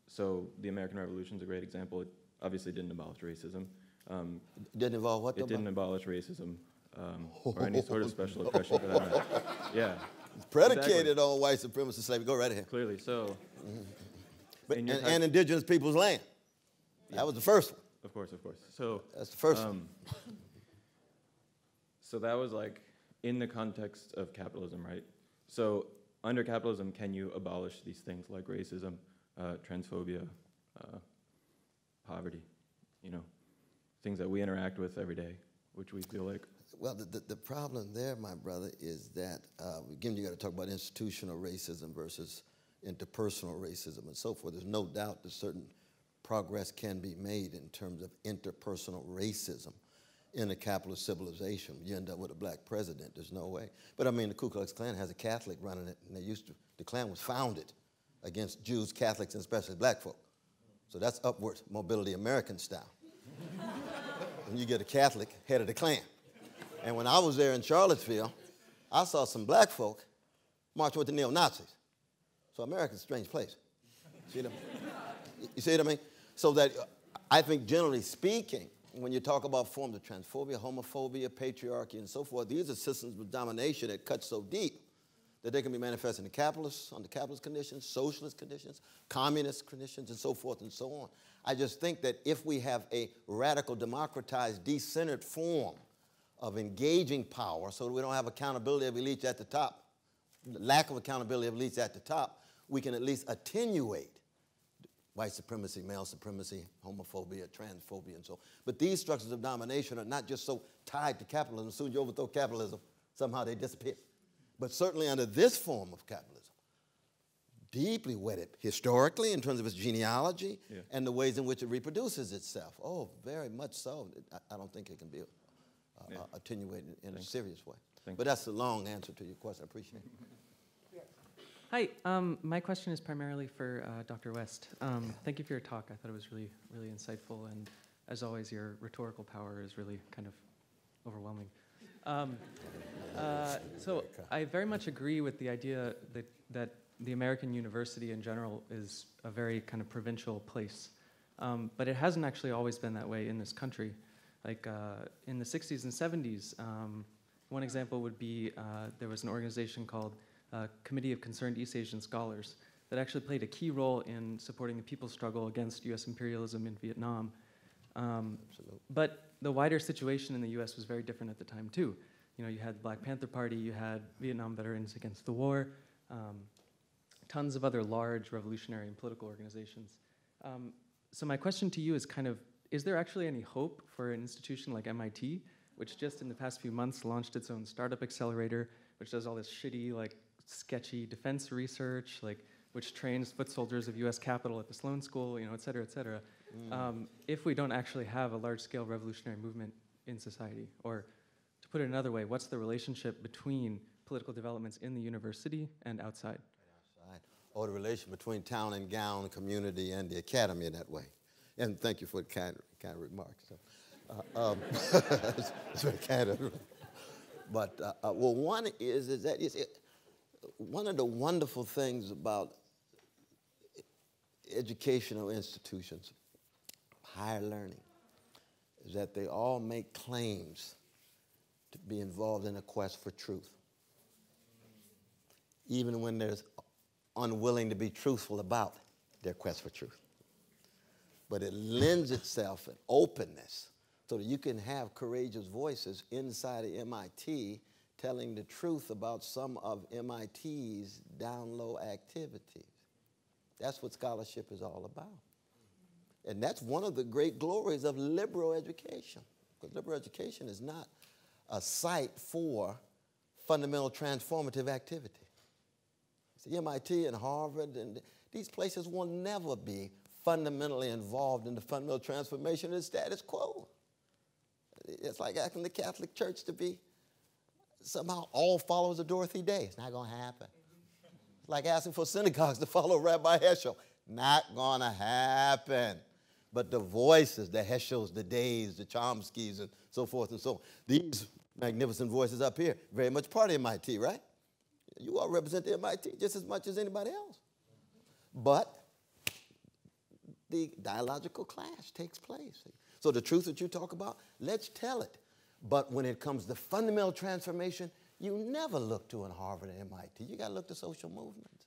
so the American Revolution is a great example. It obviously didn't abolish racism. It didn't involve what? It didn't abolish racism or any sort of special oppression for that matter. Yeah. It's predicated on white supremacy slavery. Go right ahead. Clearly, so. But, and indigenous people's land. That was the first one. Of course, of course. So that's the first one. So that was like in the context of capitalism, right? So under capitalism, can you abolish these things like racism, transphobia, poverty, things that we interact with every day, which we feel like? Well, the problem there, my brother, is that, again, you got to talk about institutional racism versus interpersonal racism and so forth. There's no doubt that certain progress can be made in terms of interpersonal racism in a capitalist civilization. You end up with a black president, there's no way. But I mean, the Ku Klux Klan has a Catholic running it, and the Klan was founded against Jews, Catholics, and especially black folk. So that's upward mobility American style. When you get a Catholic head of the Klan. And when I was there in Charlottesville, I saw some black folk marching with the neo-Nazis. So America's a strange place. You see what I mean? So that I think generally speaking, when you talk about forms of transphobia, homophobia, patriarchy, and so forth, these are systems of domination that cut so deep that they can be manifested under capitalist conditions, socialist conditions, communist conditions, and so forth and so on. I just think that if we have a radical, democratized, decentered form of engaging power so that we don't have accountability of elites at the top, lack of accountability of elites at the top, we can at least attenuate white supremacy, male supremacy, homophobia, transphobia, and so on. But these structures of domination are not just so tied to capitalism. As soon as you overthrow capitalism, somehow they disappear. But certainly under this form of capitalism, deeply wedded historically in terms of its genealogy and the ways in which it reproduces itself. Oh, very much so. I don't think it can be attenuated in a serious way. But that's the long answer to your question. I appreciate it. Hi, my question is primarily for Dr. West. Thank you for your talk. I thought it was really, really insightful, and as always, your rhetorical power is really kind of overwhelming. So I very much agree with the idea that the American university in general is a very kind of provincial place. But it hasn't actually always been that way in this country. Like in the 60s and 70s, one example would be there was an organization called Committee of Concerned East Asian Scholars that actually played a key role in supporting the people's struggle against US imperialism in Vietnam. But the wider situation in the US was very different at the time too. You know, you had the Black Panther Party, you had Vietnam Veterans Against the War, tons of other large revolutionary and political organizations. So my question to you is kind of, is there actually any hope for an institution like MIT, which just in the past few months launched its own startup accelerator, which does all this shitty, like sketchy defense research, like which trains foot soldiers of US Capitol at the Sloan School, you know, et cetera, et cetera. If we don't actually have a large-scale revolutionary movement in society? Or to put it another way, what's the relationship between political developments in the university and outside? Or the relation between town and gown community and the academy in that way. And thank you for the kind remarks. So, it's very kind of. But well, one is that one of the wonderful things about educational institutions, higher learning, is that they all make claims to be involved in a quest for truth, even when they're unwilling to be truthful about their quest for truth. But it lends itself an openness so that you can have courageous voices inside of MIT telling the truth about some of MIT's down low activities. That's what scholarship is all about. And that's one of the great glories of liberal education. Because liberal education is not a site for fundamental transformative activity. See, MIT and Harvard and these places will never be fundamentally involved in the fundamental transformation of the status quo. It's like asking the Catholic Church to be somehow all followers of Dorothy Day. It's not going to happen. It's like asking for synagogues to follow Rabbi Heschel. Not going to happen. But the voices, the Heschels, the Days, the Chomskys, and so forth and so on, these magnificent voices up here, very much part of MIT, right? You all represent the MIT just as much as anybody else. But the dialogical clash takes place. So the truth that you talk about, let's tell it. But when it comes to fundamental transformation, you never look to Harvard and MIT. You got to look to social movements.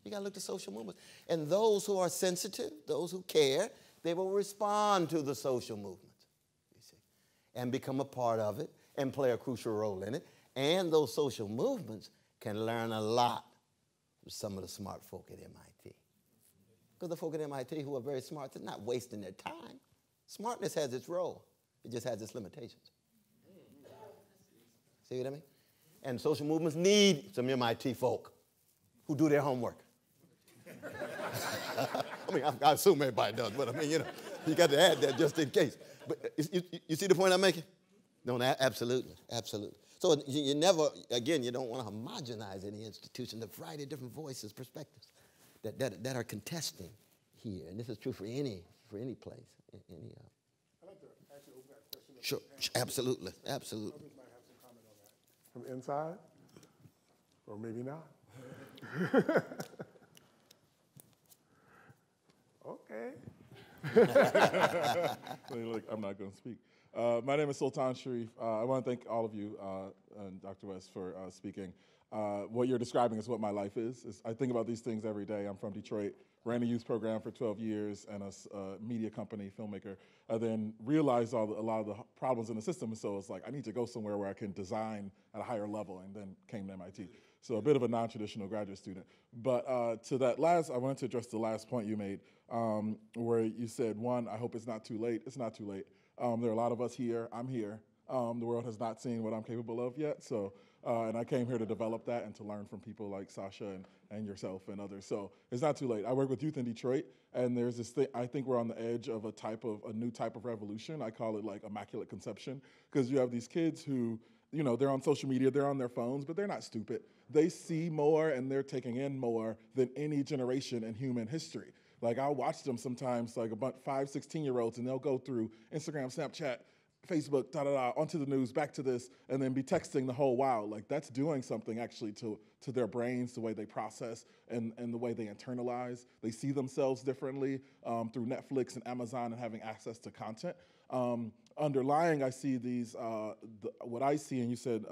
You got to look to social movements. And those who are sensitive, those who care, they will respond to the social movement, you see, and become a part of it and play a crucial role in it. And those social movements can learn a lot from some of the smart folk at MIT. Because the folk at MIT who are very smart, they're not wasting their time. Smartness has its role. It just has its limitations. See what I mean? And social movements need some MIT folk who do their homework. I mean, I assume everybody does, but I mean, you know, you got to add that just in case. But you see the point I'm making? No, absolutely, absolutely. So you never, again, you don't want to homogenize any institution. The variety of different voices, perspectives that are contesting here, and this is true for any place. I'd like to actually open that question up. Sure, absolutely, absolutely. Others might have some comment on that. From inside, or maybe not. Okay. Look, I'm not going to speak. My name is Sultan Sharif. I want to thank all of you and Dr. West for speaking. What you're describing is what my life is. I think about these things every day. I'm from Detroit, ran a youth program for 12 years and a media company, filmmaker. I then realized a lot of the problems in the system, and so it's like I need to go somewhere where I can design at a higher level, and then came to MIT. So a bit of a non-traditional graduate student. But to that last, I wanted to address the last point you made, where you said, one, I hope it's not too late. It's not too late. There are a lot of us here. I'm here. The world has not seen what I'm capable of yet. So, and I came here to develop that and to learn from people like Sasha and yourself and others. So it's not too late. I work with youth in Detroit, and there's this thing, I think we're on the edge of a new type of revolution. I call it like immaculate conception, because you have these kids who, you know, they're on social media, they're on their phones, but they're not stupid. They see more and they're taking in more than any generation in human history. Like, I'll watch them sometimes, like about 5, 16-year-olds, and they'll go through Instagram, Snapchat, Facebook, onto the news, back to this, and then be texting the whole while. Like, that's doing something actually to their brains, the way they process and the way they internalize. They see themselves differently through Netflix and Amazon and having access to content. Underlying, I see these, what I see, and you said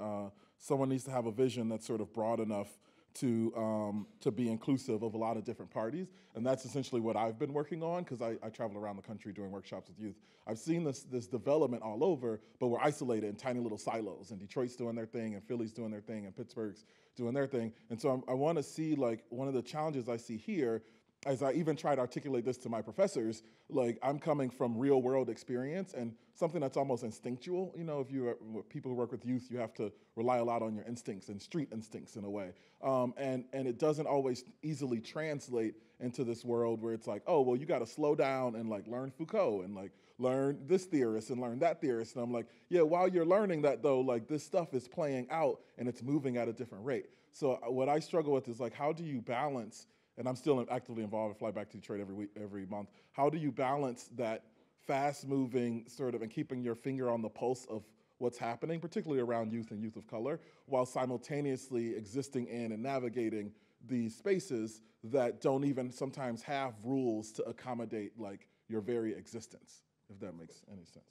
someone needs to have a vision that's sort of broad enough to be inclusive of a lot of different parties. And that's essentially what I've been working on, because I travel around the country doing workshops with youth. I've seen this development all over, but we're isolated in tiny little silos. And Detroit's doing their thing, and Philly's doing their thing, and Pittsburgh's doing their thing. And so I want to see, like, one of the challenges I see here, as I even try to articulate this to my professors, like, I'm coming from real world experience and something that's almost instinctual. You know, if you're people who work with youth, you have to rely a lot on your instincts and street instincts in a way. And it doesn't always easily translate into this world where it's like, oh, well, you got to slow down and like learn Foucault and like learn this theorist and learn that theorist. And I'm like, yeah, while you're learning that though, like this stuff is playing out and it's moving at a different rate. So what I struggle with is like, how do you balance, and I'm still actively involved, I fly back to Detroit every month. How do you balance that fast-moving sort of and keeping your finger on the pulse of what's happening, particularly around youth and youth of color, while simultaneously existing in and navigating these spaces that don't even sometimes have rules to accommodate like your very existence, if that makes any sense.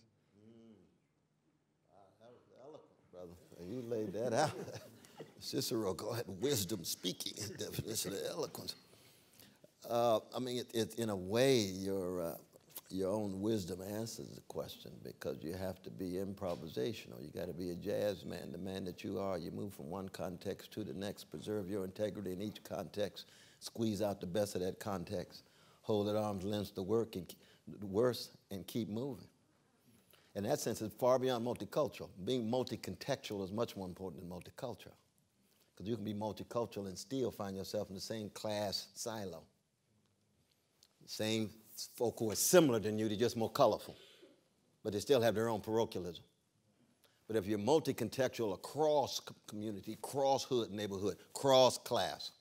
That was eloquent, brother. You laid that out. Cicero called it wisdom speaking, definition of eloquence. I mean, in a way, your own wisdom answers the question, because you have to be improvisational. You got to be a jazz man, the man that you are. You move from one context to the next, preserve your integrity in each context, squeeze out the best of that context, hold at arm's length the worst, and keep moving. In that sense, it's far beyond multicultural. Being multi-contextual is much more important than multicultural, because you can be multicultural and still find yourself in the same class silo. Same folk who are similar than you, they're just more colorful, but they still have their own parochialism. But if you're multi-contextual across community, cross-hood neighborhood, cross-class,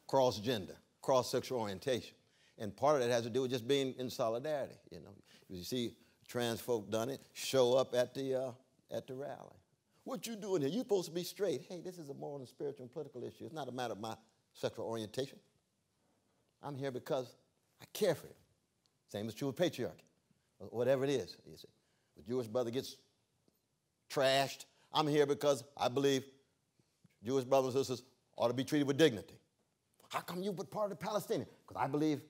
cross-gender, cross-sexual orientation, and part of that has to do with just being in solidarity. You know, you see trans folk done it, show up at the rally. What you doing here? You supposed to be straight. Hey, this is a moral and spiritual and political issue. It's not a matter of my sexual orientation. I'm here because I care for it. Same is true with patriarchy, whatever it is. You see, the Jewish brother gets trashed. I'm here because I believe Jewish brothers and sisters ought to be treated with dignity. How come you put part of the Palestinian? Because I believe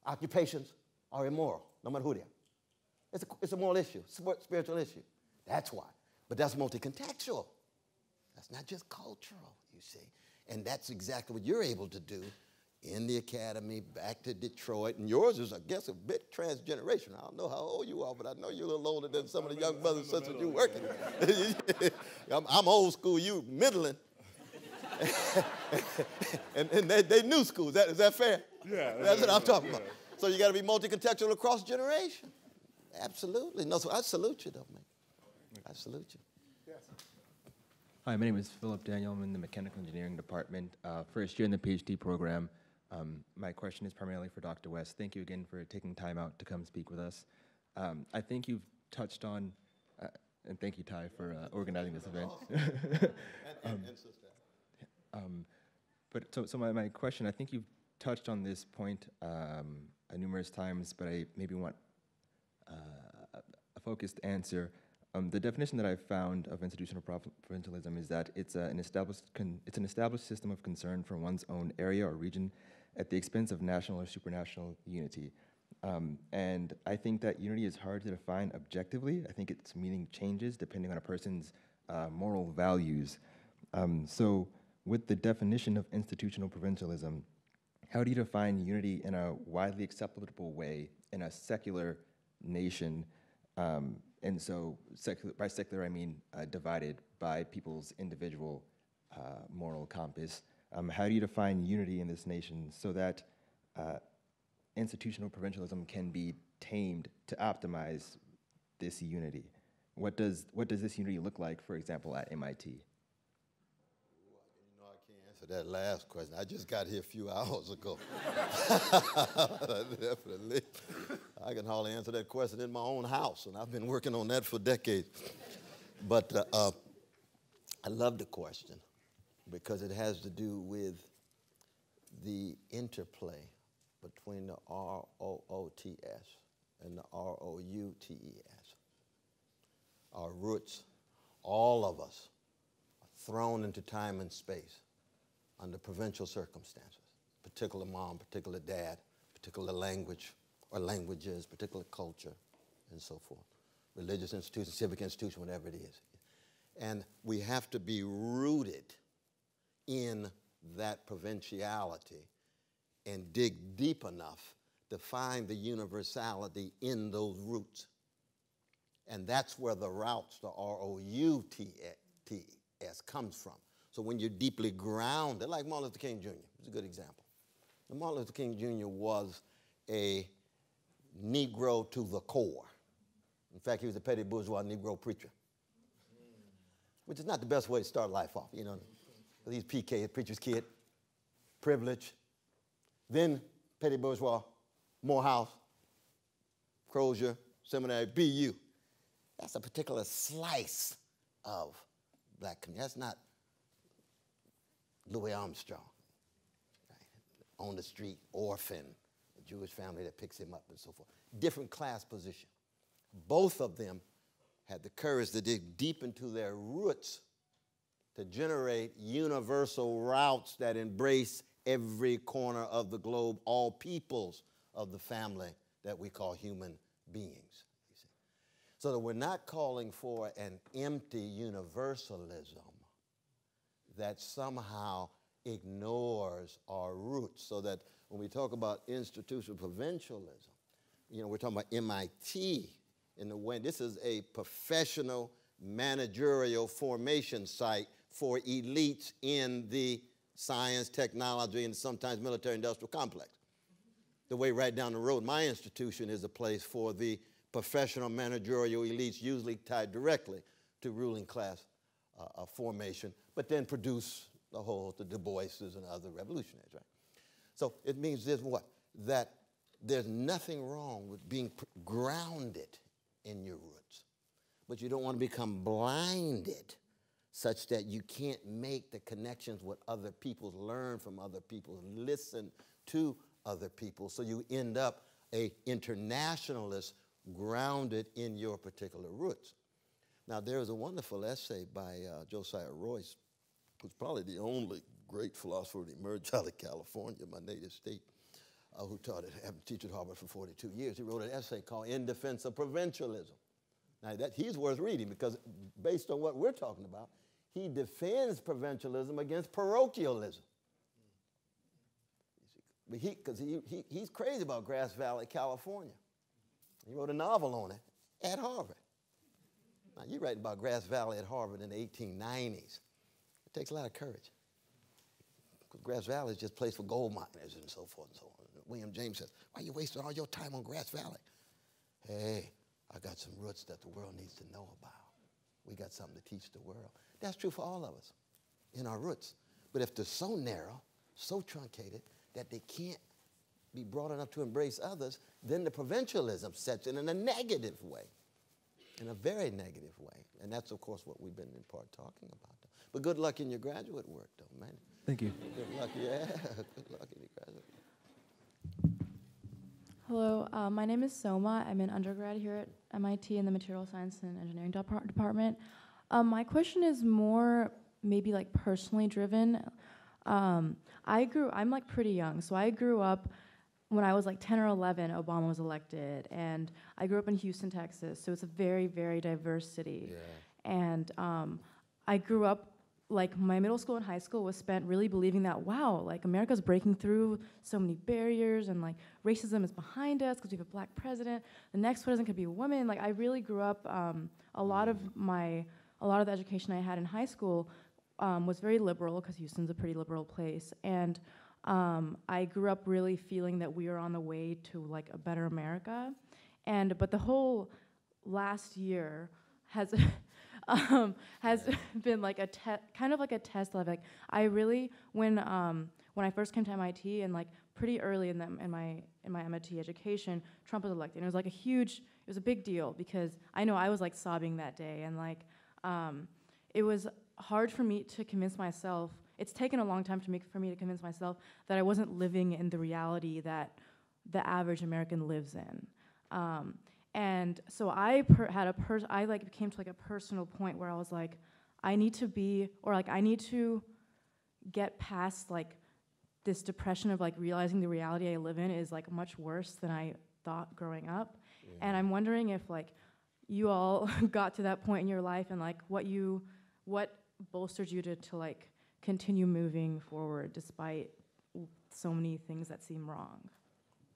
occupations are immoral, no matter who they are. It's a moral issue, spiritual issue. That's why. But that's multi-contextual. That's not just cultural, you see. And that's exactly what you're able to do in the academy, back to Detroit. And yours is, I guess, a bit transgenerational. I don't know how old you are, but I know you're a little older than some of the young brothers and sisters you're working with. I'm old school, you middling. and they new school. Is that fair? Yeah. That's what I'm talking about. So you got to be multi-contextual across generation. Absolutely. No, so I salute you, though, man. I salute you. Yes. Hi, my name is Philip Daniel. I'm in the Mechanical Engineering Department, first year in the PhD program. My question is primarily for Dr. West. Thank you again for taking time out to come speak with us. I think you've touched on, and thank you, Ty, for organizing this event. So my question, I think you've touched on this point numerous times, but I maybe want a focused answer. The definition that I've found of institutional provincialism is that it's an established system of concern for one's own area or region at the expense of national or supranational unity. And I think that unity is hard to define objectively. I think its meaning changes depending on a person's moral values. So with the definition of institutional provincialism, how do you define unity in a widely acceptable way in a secular nation? And so by secular, I mean divided by people's individual moral compass. How do you define unity in this nation so that institutional provincialism can be tamed to optimize this unity? what does this unity look like, for example, at MIT? You know, I can't answer that last question. I just got here a few hours ago. Definitely. I can hardly answer that question in my own house, and I've been working on that for decades. But I love the question because it has to do with the interplay between the R-O-O-T-S and the R-O-U-T-E-S. Our roots, all of us, are thrown into time and space under provincial circumstances, particular mom, particular dad, particular language or languages, particular culture, and so forth. Religious institution, civic institution, whatever it is. And we have to be rooted in that provinciality and dig deep enough to find the universality in those roots. And that's where the roots, the R-O-U-T-S, comes from. So when you're deeply grounded, like Martin Luther King Jr., it's a good example. And Martin Luther King Jr. was a Negro to the core. In fact, he was a petty bourgeois Negro preacher, which is not the best way to start life off, you know. He's PK, preacher's kid, privilege. Then petty bourgeois, Morehouse, Crozier, Seminary, BU. That's a particular slice of black community. That's not Louis Armstrong, right? On the street, orphan, a Jewish family that picks him up and so forth. Different class position. Both of them had the courage to dig deep into their roots to generate universal routes that embrace every corner of the globe, all peoples of the family that we call human beings. You see. So that we're not calling for an empty universalism that somehow ignores our roots, so that when we talk about institutional provincialism, you know, we're talking about MIT in the way, this is a professional managerial formation site for elites in the science, technology, and sometimes military-industrial complex. The way right down the road, my institution is a place for the professional managerial elites, usually tied directly to ruling class formation, but then produce the Du Boises and other revolutionaries, right? So it means this what? That there's nothing wrong with being grounded in your roots, but you don't want to become blinded such that you can't make the connections with other people, learn from other people, listen to other people, so you end up an internationalist grounded in your particular roots. Now, there's a wonderful essay by Josiah Royce, who's probably the only great philosopher that emerged out of California, my native state, who taught at Harvard for 42 years. He wrote an essay called In Defense of Provincialism. Now, he's worth reading because based on what we're talking about, he defends provincialism against parochialism. Because he's crazy about Grass Valley, California. He wrote a novel on it at Harvard. Now, you write about Grass Valley at Harvard in the 1890s. It takes a lot of courage. Because Grass Valley is just a place for gold miners and so forth and so on. William James says, why are you wasting all your time on Grass Valley? Hey, I got some roots that the world needs to know about. We got something to teach the world. That's true for all of us in our roots. But if they're so narrow, so truncated, that they can't be broad enough to embrace others, then the provincialism sets in a negative way, in a very negative way. And that's, of course, what we've been in part talking about. But good luck in your graduate work, though, man. Thank you. Good luck, yeah. Good luck in your graduate work. Hello, my name is Soma. I'm an undergrad here at MIT in the Material Science and Engineering department. My question is more maybe like personally driven. I'm like pretty young, so I grew up when I was like 10 or 11, Obama was elected, and I grew up in Houston, Texas, so it's a very, very diverse city. Yeah. And I grew up, like my middle school and high school was spent really believing that, wow, like America's breaking through so many barriers, and like racism is behind us because we have a black president. The next president could be a woman. Like I really grew up, a lot of the education I had in high school was very liberal because Houston's a pretty liberal place. And I grew up really feeling that we are on the way to like a better America. But the whole last year has has been like a kind of like a test of like I really when I first came to MIT and like pretty early in my MIT education, Trump was elected. And it was like it was a big deal because I know I was like sobbing that day, and like it was hard for me to convince myself. It's taken a long time for me to convince myself that I wasn't living in the reality that the average American lives in. And so I came to like a personal point where I was like, I need to get past like this depression of like realizing the reality I live in is like much worse than I thought growing up. Yeah. And I'm wondering if like you all got to that point in your life and like what bolstered you to like continue moving forward despite so many things that seem wrong.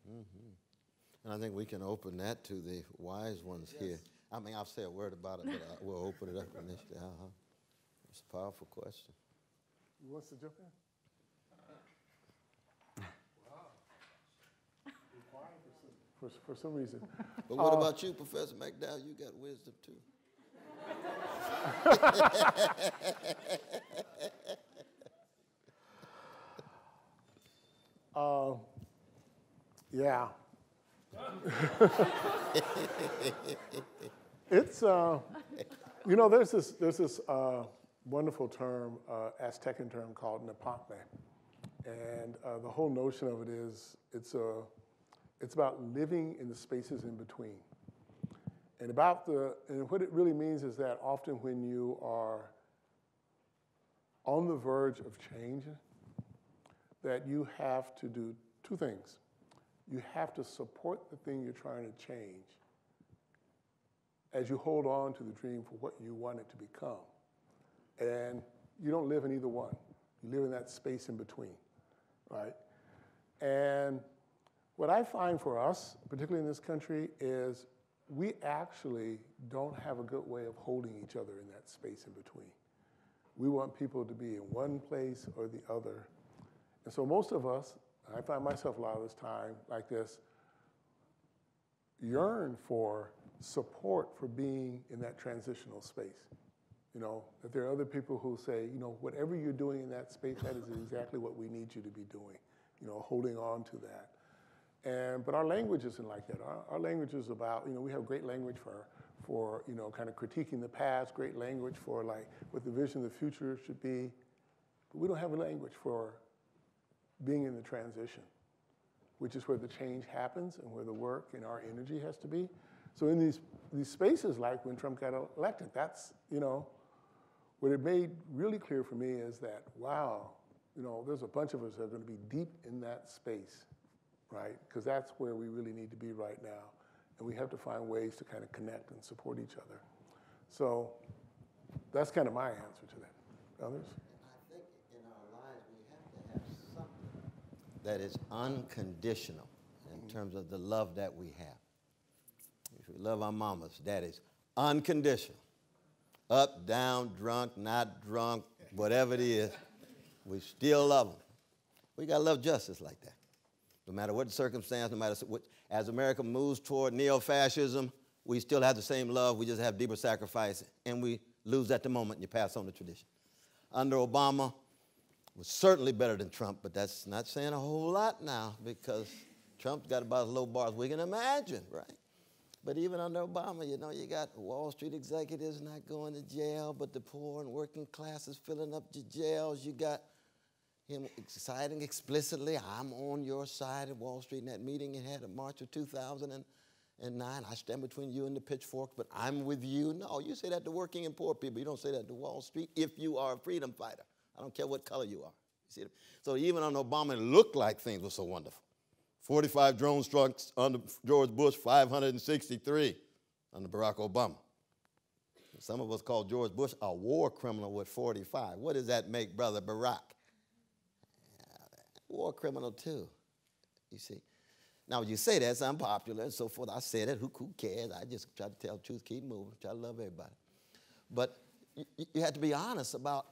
Mm-hmm. And I think we can open that to the wise ones here. I mean, I'll say a word about it, but we'll open it up initially. It's a powerful question. Who wants to jump in? Wow. For some reason. But what about you, Professor McDowell? You got wisdom too. Yeah. It's there's this wonderful term, Aztecan term called nepantme, and the whole notion of it is it's about living in the spaces in between, and what it really means is that often when you are on the verge of change, that you have to do two things. You have to support the thing you're trying to change as you hold on to the dream for what you want it to become. And you don't live in either one. You live in that space in between, right? And what I find for us, particularly in this country, is we actually don't have a good way of holding each other in that space in between. We want people to be in one place or the other. And so most of us, I find myself a lot of this time like this, yearn for support for being in that transitional space. That there are other people who say, whatever you're doing in that space, that is exactly what we need you to be doing, holding on to that. But our language isn't like that. Our language is about, we have great language for kind of critiquing the past, great language for like what the vision of the future should be, but we don't have a language for being in the transition, which is where the change happens and where the work and our energy has to be. So in these spaces, like when Trump got elected, that's, what it made really clear for me is that, wow, there's a bunch of us that are going to be deep in that space, right? Because that's where we really need to be right now. And we have to find ways to kind of connect and support each other. So that's kind of my answer to that. Others? That is unconditional in terms of the love that we have. If we love our mamas, that is unconditional. Up, down, drunk, not drunk, whatever it is, we still love them. We got to love justice like that. No matter what the circumstance, no matter what, as America moves toward neo-fascism, we still have the same love, we just have deeper sacrifice, and we lose at the moment and you pass on the tradition. Under Obama, was certainly better than Trump, but that's not saying a whole lot now because Trump's got about as low bar as we can imagine, right? But even under Obama, you got Wall Street executives not going to jail, but the poor and working classes filling up the jails. You got him citing explicitly, I'm on your side at Wall Street in that meeting he had in March of 2009. I stand between you and the pitchforks, but I'm with you. No, you say that to working and poor people. You don't say that to Wall Street if you are a freedom fighter. I don't care what color you are. You see? So even under Obama, it looked like things were so wonderful. 45 drone strikes under George Bush, 563 under Barack Obama. Some of us call George Bush a war criminal with 45. What does that make Brother Barack? War criminal too, you see. Now, you say that's unpopular and so forth. I said it, who cares? I just try to tell the truth, keep moving, try to love everybody. But you have to be honest about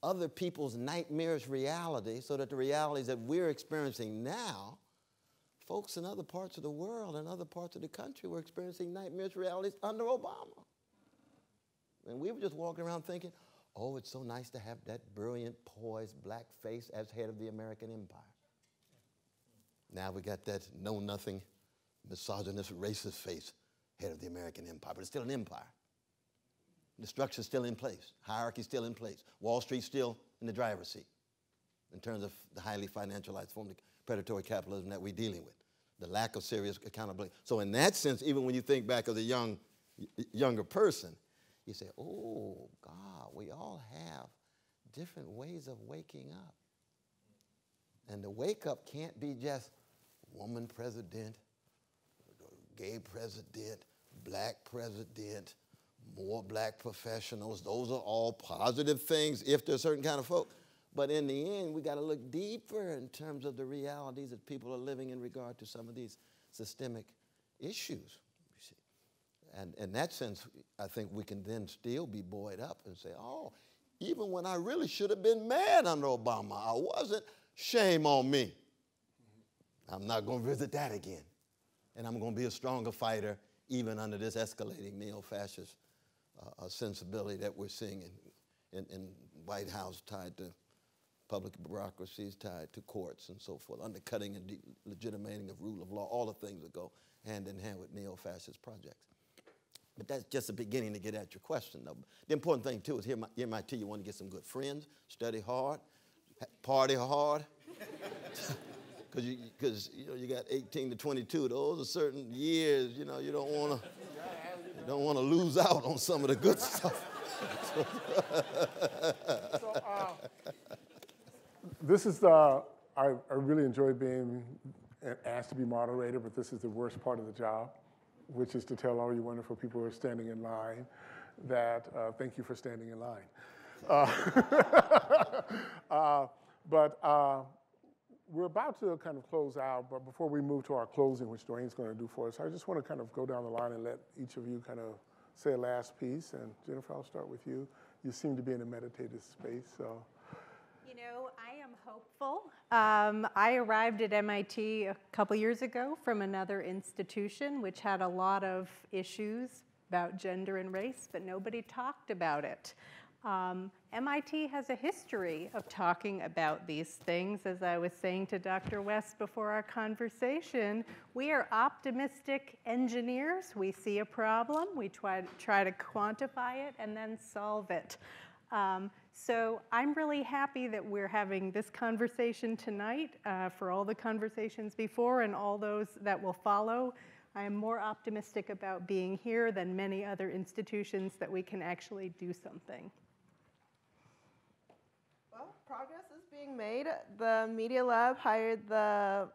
other people's nightmarish reality so that the realities that we're experiencing now, folks in other parts of the world and other parts of the country were experiencing nightmarish realities under Obama. And we were just walking around thinking, oh, it's so nice to have that brilliant, poised black face as head of the American empire. Now we got that know-nothing, misogynist, racist face, head of the American empire, but it's still an empire. The structure's still in place. Hierarchy's still in place. Wall Street's still in the driver's seat in terms of the highly financialized form of predatory capitalism that we're dealing with, the lack of serious accountability. So in that sense, even when you think back as a younger person, you say, oh, God, we all have different ways of waking up. And the wake up can't be just woman president, gay president, black president, more black professionals. Those are all positive things if they're certain kind of folk. But in the end, we got to look deeper in terms of the realities that people are living in regard to some of these systemic issues. You see. And in that sense, I think we can then still be buoyed up and say, oh, even when I really should have been mad under Obama, I wasn't. Shame on me. I'm not going to visit that again. And I'm going to be a stronger fighter even under this escalating neo-fascist sensibility that we're seeing in White House tied to public bureaucracies, tied to courts and so forth, undercutting and legitimating of rule of law, all the things that go hand in hand with neo-fascist projects. But that's just the beginning to get at your question, though. The important thing, too, is here at MIT, you want to get some good friends, study hard, party hard, because you got 18 to 22. Those are certain years. You know, you don't want to lose out on some of the good stuff. This is I really enjoy being asked to be moderator, but this is the worst part of the job, which is to tell all you wonderful people who are standing in line that thank you for standing in line. But we're about to kind of close out, but before we move to our closing, which Duane's going to do for us, I just want to kind of go down the line and let each of you kind of say a last piece. And Jennifer, I'll start with you. You seem to be in a meditative space, so. You know, I am hopeful. I arrived at MIT a couple years ago from another institution which had a lot of issues about gender and race, but nobody talked about it. MIT has a history of talking about these things. As I was saying to Dr. West before our conversation, we are optimistic engineers. We see a problem, we try to quantify it, and then solve it. So I'm really happy that we're having this conversation tonight for all the conversations before and all those that will follow. I am more optimistic about being here than many other institutions that we can actually do something. Well, progress is being made. The Media Lab hired the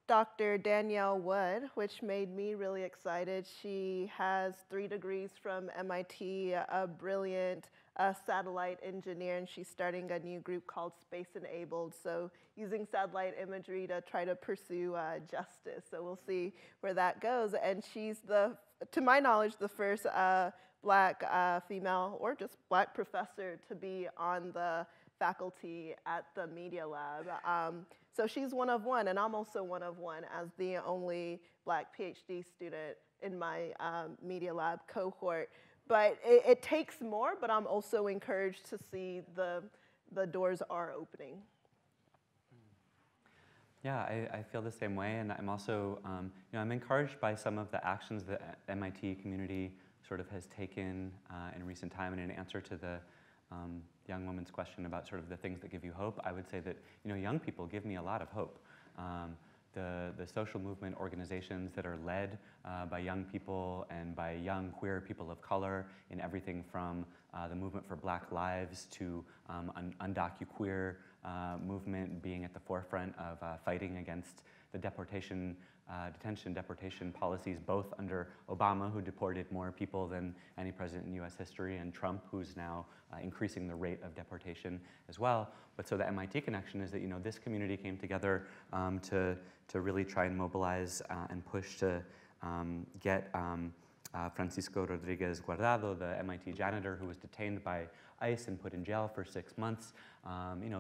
Dr. Danielle Wood, which made me really excited. She has 3 degrees from MIT, a brilliant satellite engineer, and she's starting a new group called Space Enabled, so using satellite imagery to try to pursue justice. So we'll see where that goes. And she's, to my knowledge, the first black female or just black professor to be on the faculty at the Media Lab. So she's one of one, and I'm also one of one as the only black PhD student in my Media Lab cohort. But it takes more, but I'm also encouraged to see the doors are opening. Yeah, I feel the same way, and I'm also, I'm encouraged by some of the actions that MIT community sort of has taken in recent time. And in answer to the young woman's question about sort of the things that give you hope, I would say that, young people give me a lot of hope. The social movement organizations that are led by young people and by young queer people of color in everything from the movement for Black Lives to undocuqueer movement being at the forefront of fighting against the deportation policies, both under Obama, who deported more people than any president in US history, and Trump, who's now increasing the rate of deportation as well. But so the MIT connection is that, this community came together to really try and mobilize and push to get Francisco Rodriguez Guardado, the MIT janitor who was detained by ICE and put in jail for 6 months.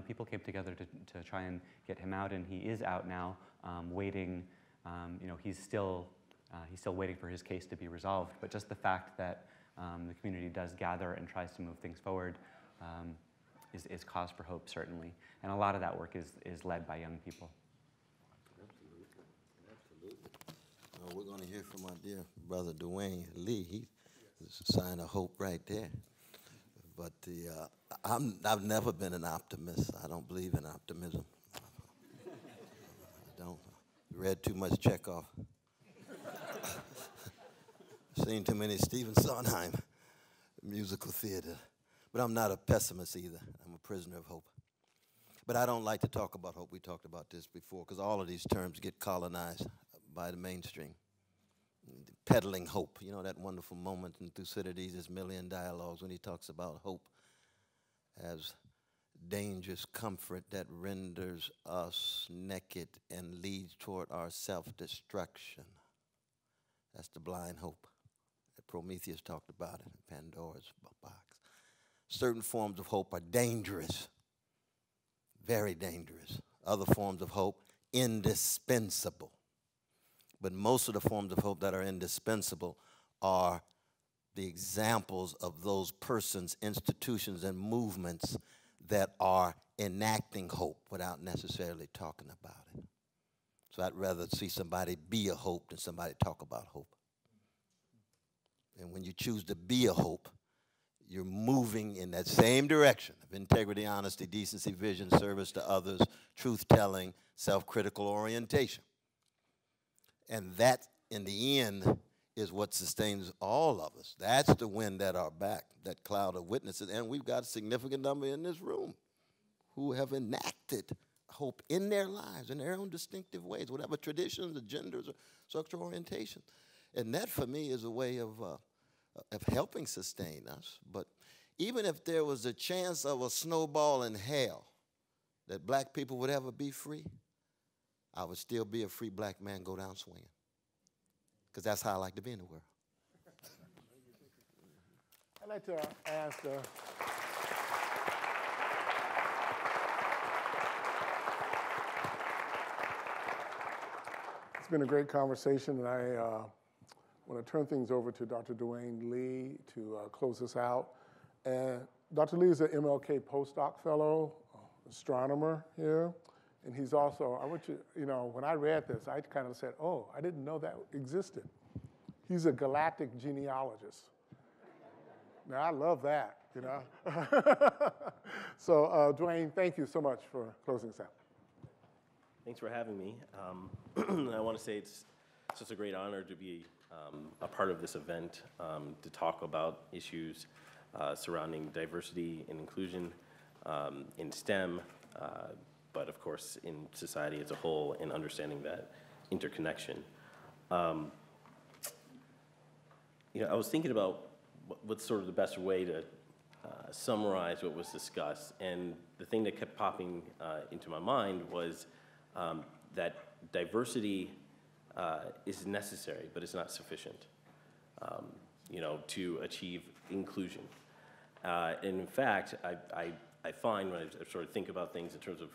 People came together to try and get him out, and he is out now, waiting. He's still waiting for his case to be resolved. But just the fact that the community does gather and tries to move things forward, is cause for hope, certainly. And a lot of that work is led by young people. Absolutely. Absolutely. We're going to hear from our dear brother Duane Lee. He's a sign of hope right there. But I've never been an optimist. I don't believe in optimism. I don't. Read too much Chekhov. Seen too many Stephen Sondheim musical theater. But I'm not a pessimist either. I'm a prisoner of hope. But I don't like to talk about hope. We talked about this before, because all of these terms get colonized by the mainstream. Peddling hope. You know that wonderful moment in Thucydides' Million Dialogues when he talks about hope as dangerous comfort that renders us naked and leads toward our self-destruction. That's the blind hope that Prometheus talked about in Pandora's box. Certain forms of hope are dangerous, very dangerous. Other forms of hope, indispensable. But most of the forms of hope that are indispensable are the examples of those persons, institutions, and movements that are enacting hope without necessarily talking about it. So I'd rather see somebody be a hope than somebody talk about hope. And when you choose to be a hope, you're moving in that same direction of integrity, honesty, decency, vision, service to others, truth-telling, self-critical orientation. And that, in the end, is what sustains all of us. That's the wind at our back, that cloud of witnesses. And we've got a significant number in this room who have enacted hope in their lives, in their own distinctive ways, whatever traditions, agendas, or sexual orientation. And that, for me, is a way of helping sustain us. But even if there was a chance of a snowball in hell that black people would ever be free, I would still be a free black man, go down swinging. Because that's how I like to be in the world. I'd like to ask it's been a great conversation, and I want to turn things over to Dr. Duane Lee to close us out. And Dr. Lee is an MLK postdoc fellow, astronomer here. And he's also, I want you know, when I read this, I kind of said, oh, I didn't know that existed. He's a galactic genealogist. Now, I love that, you know. So, Duane, thank you so much for closing us out. Thanks for having me. I want to say it's such a great honor to be a part of this event, to talk about issues surrounding diversity and inclusion in STEM, but of course in society as a whole, and understanding that interconnection. You know, I was thinking about what's sort of the best way to summarize what was discussed, and the thing that kept popping into my mind was that diversity is necessary, but it's not sufficient, you know, to achieve inclusion. And in fact, I find when I sort of think about things in terms of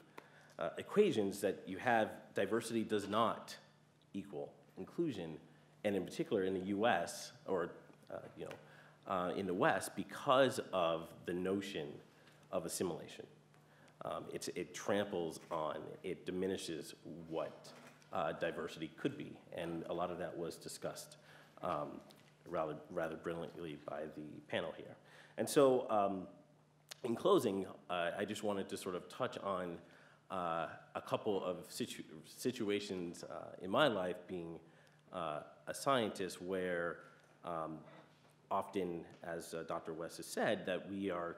equations, that you have diversity does not equal inclusion, and in particular in the U.S. or you know, in the West, because of the notion of assimilation. It tramples on, it diminishes what diversity could be, and a lot of that was discussed rather brilliantly by the panel here. And so, in closing, I just wanted to sort of touch on a couple of situations in my life, being a scientist, where often, as Dr. West has said, that we are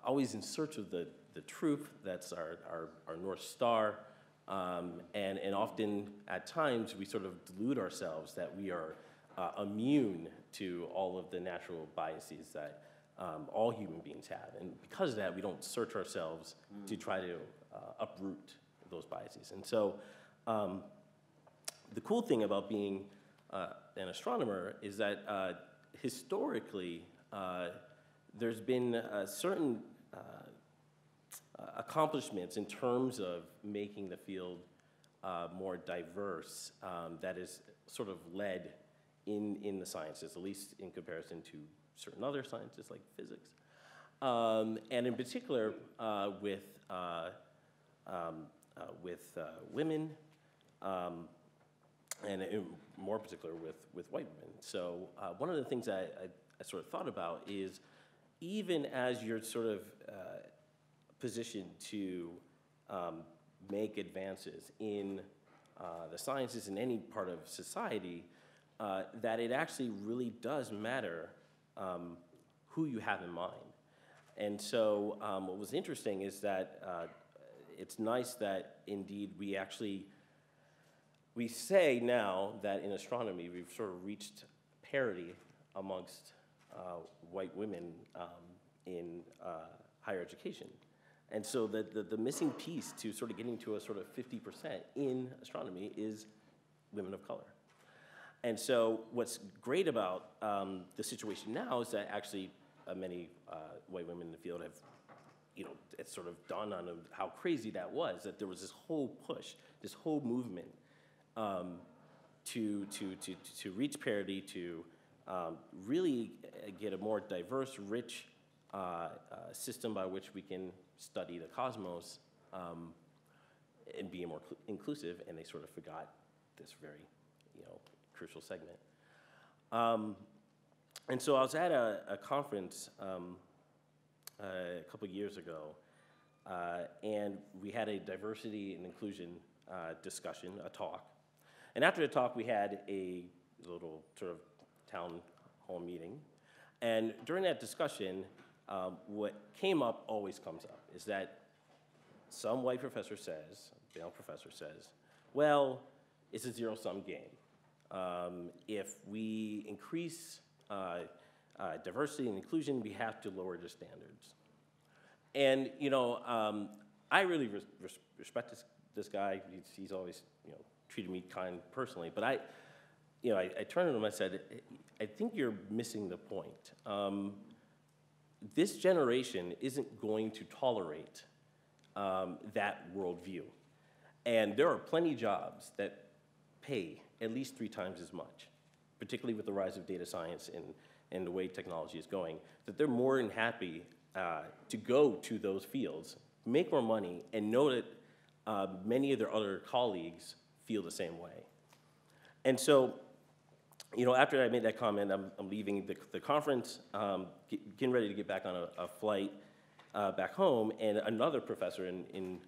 always in search of the truth. That's our North Star. And often, at times, we sort of delude ourselves that we are immune to all of the natural biases that all human beings have. And because of that, we don't search ourselves to try to uproot those biases. And so the cool thing about being an astronomer is that historically, there's been certain accomplishments in terms of making the field more diverse that has sort of led in the sciences, at least in comparison to certain other sciences like physics. And in particular, with women, and in more particular with white women. So one of the things I sort of thought about is, even as you're sort of positioned to make advances in the sciences in any part of society, that it actually really does matter who you have in mind. And so what was interesting is that it's nice that indeed we say now that in astronomy we've sort of reached parity amongst white women in higher education. And so the missing piece to sort of getting to a sort of 50% in astronomy is women of color. And so what's great about the situation now is that actually many white women in the field have, it's sort of dawned on them how crazy that was, that there was this whole push, this whole movement to reach parity, to really get a more diverse, rich system by which we can study the cosmos and be more inclusive, and they sort of forgot this very, crucial segment. And so I was at a conference a couple years ago, and we had a diversity and inclusion discussion, a talk. And after the talk, we had a little sort of town hall meeting. And during that discussion, what came up always comes up, is that some white professor says, male professor says, well, it's a zero-sum game. If we increase diversity and inclusion, we have to lower the standards. And I really respect this guy. He's always treated me kind personally. But I turned to him and I said, I think you're missing the point. This generation isn't going to tolerate that worldview. And there are plenty of jobs that pay at least 3 times as much, particularly with the rise of data science and the way technology is going, that they're more than happy to go to those fields, make more money, and know that many of their other colleagues feel the same way. And so, after I made that comment, I'm leaving the conference, getting ready to get back on a flight back home, and another professor in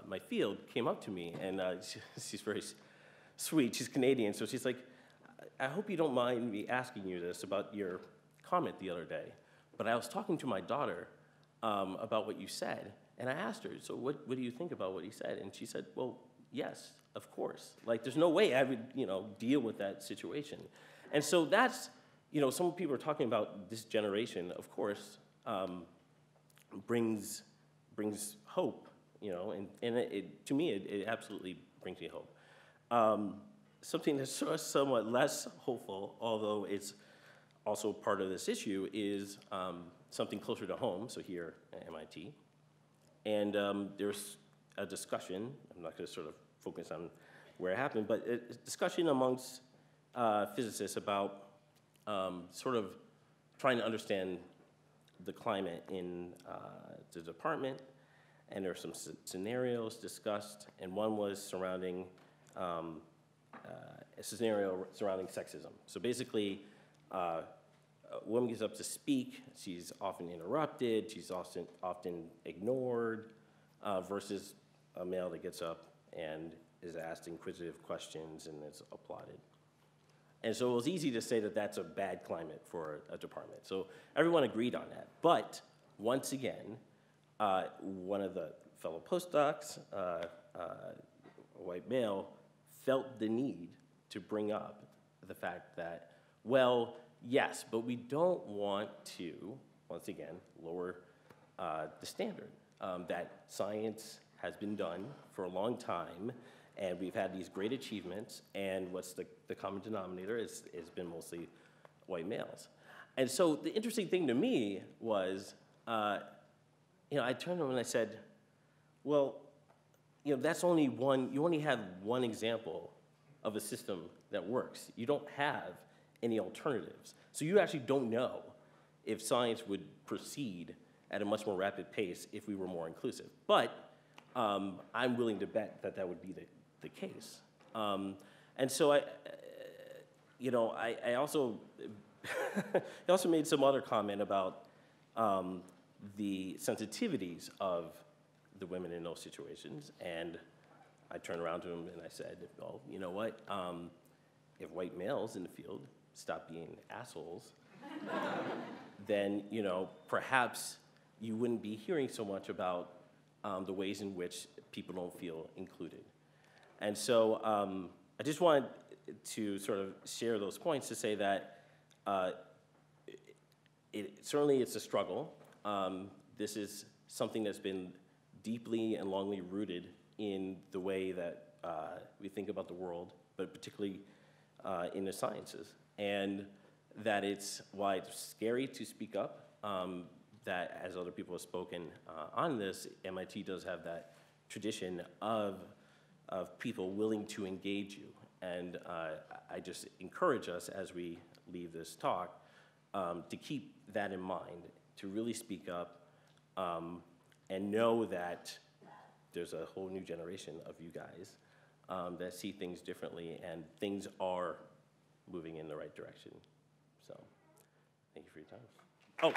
my field came up to me, and she's very sweet. She's Canadian, so she's like, I hope you don't mind me asking you this about your comment the other day, but I was talking to my daughter about what you said, and I asked her, so what do you think about what he said? And she said, well, yes, of course. Like, there's no way I would, deal with that situation. And so that's, some people are talking about this generation, of course, brings hope, and to me, it absolutely brings me hope. Something that's somewhat less hopeful, although it's also part of this issue, is something closer to home, so here at MIT. And there's a discussion, I'm not going to sort of focus on where it happened, but a discussion amongst physicists about sort of trying to understand the climate in the department, and there are some scenarios discussed, and one was surrounding a scenario surrounding sexism. So basically, a woman gets up to speak, she's often interrupted, she's often ignored, versus a male that gets up and is asked inquisitive questions and is applauded. And so it was easy to say that that's a bad climate for a department. So everyone agreed on that. But once again, one of the fellow postdocs, a white male, felt the need to bring up the fact that, well, yes, but we don't want to, once again, lower the standard. That science has been done for a long time, and we've had these great achievements, and what's the common denominator has been mostly white males. And so the interesting thing to me was, I turned to him and I said, well, that's only one, you only have one example of a system that works. You don't have any alternatives. So you actually don't know if science would proceed at a much more rapid pace if we were more inclusive. But I'm willing to bet that that would be the case. And so I also, he also made some other comment about the sensitivities of the women in those situations. And I turned around to him and I said, well, you know what? If white males in the field stop being assholes, then, you know, perhaps you wouldn't be hearing so much about the ways in which people don't feel included. And so I just wanted to sort of share those points to say that certainly it's a struggle. This is something that's been deeply and longly rooted in the way that we think about the world, but particularly in the sciences. And that it's why it's scary to speak up, that as other people have spoken on this, MIT does have that tradition of people willing to engage you. And I just encourage us as we leave this talk to keep that in mind, to really speak up and know that there's a whole new generation of you guys that see things differently, and things are moving in the right direction. So, thank you for your time. Oh,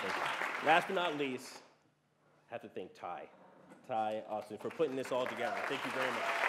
thank you. Last but not least, I have to thank Ty Austin for putting this all together. Thank you very much.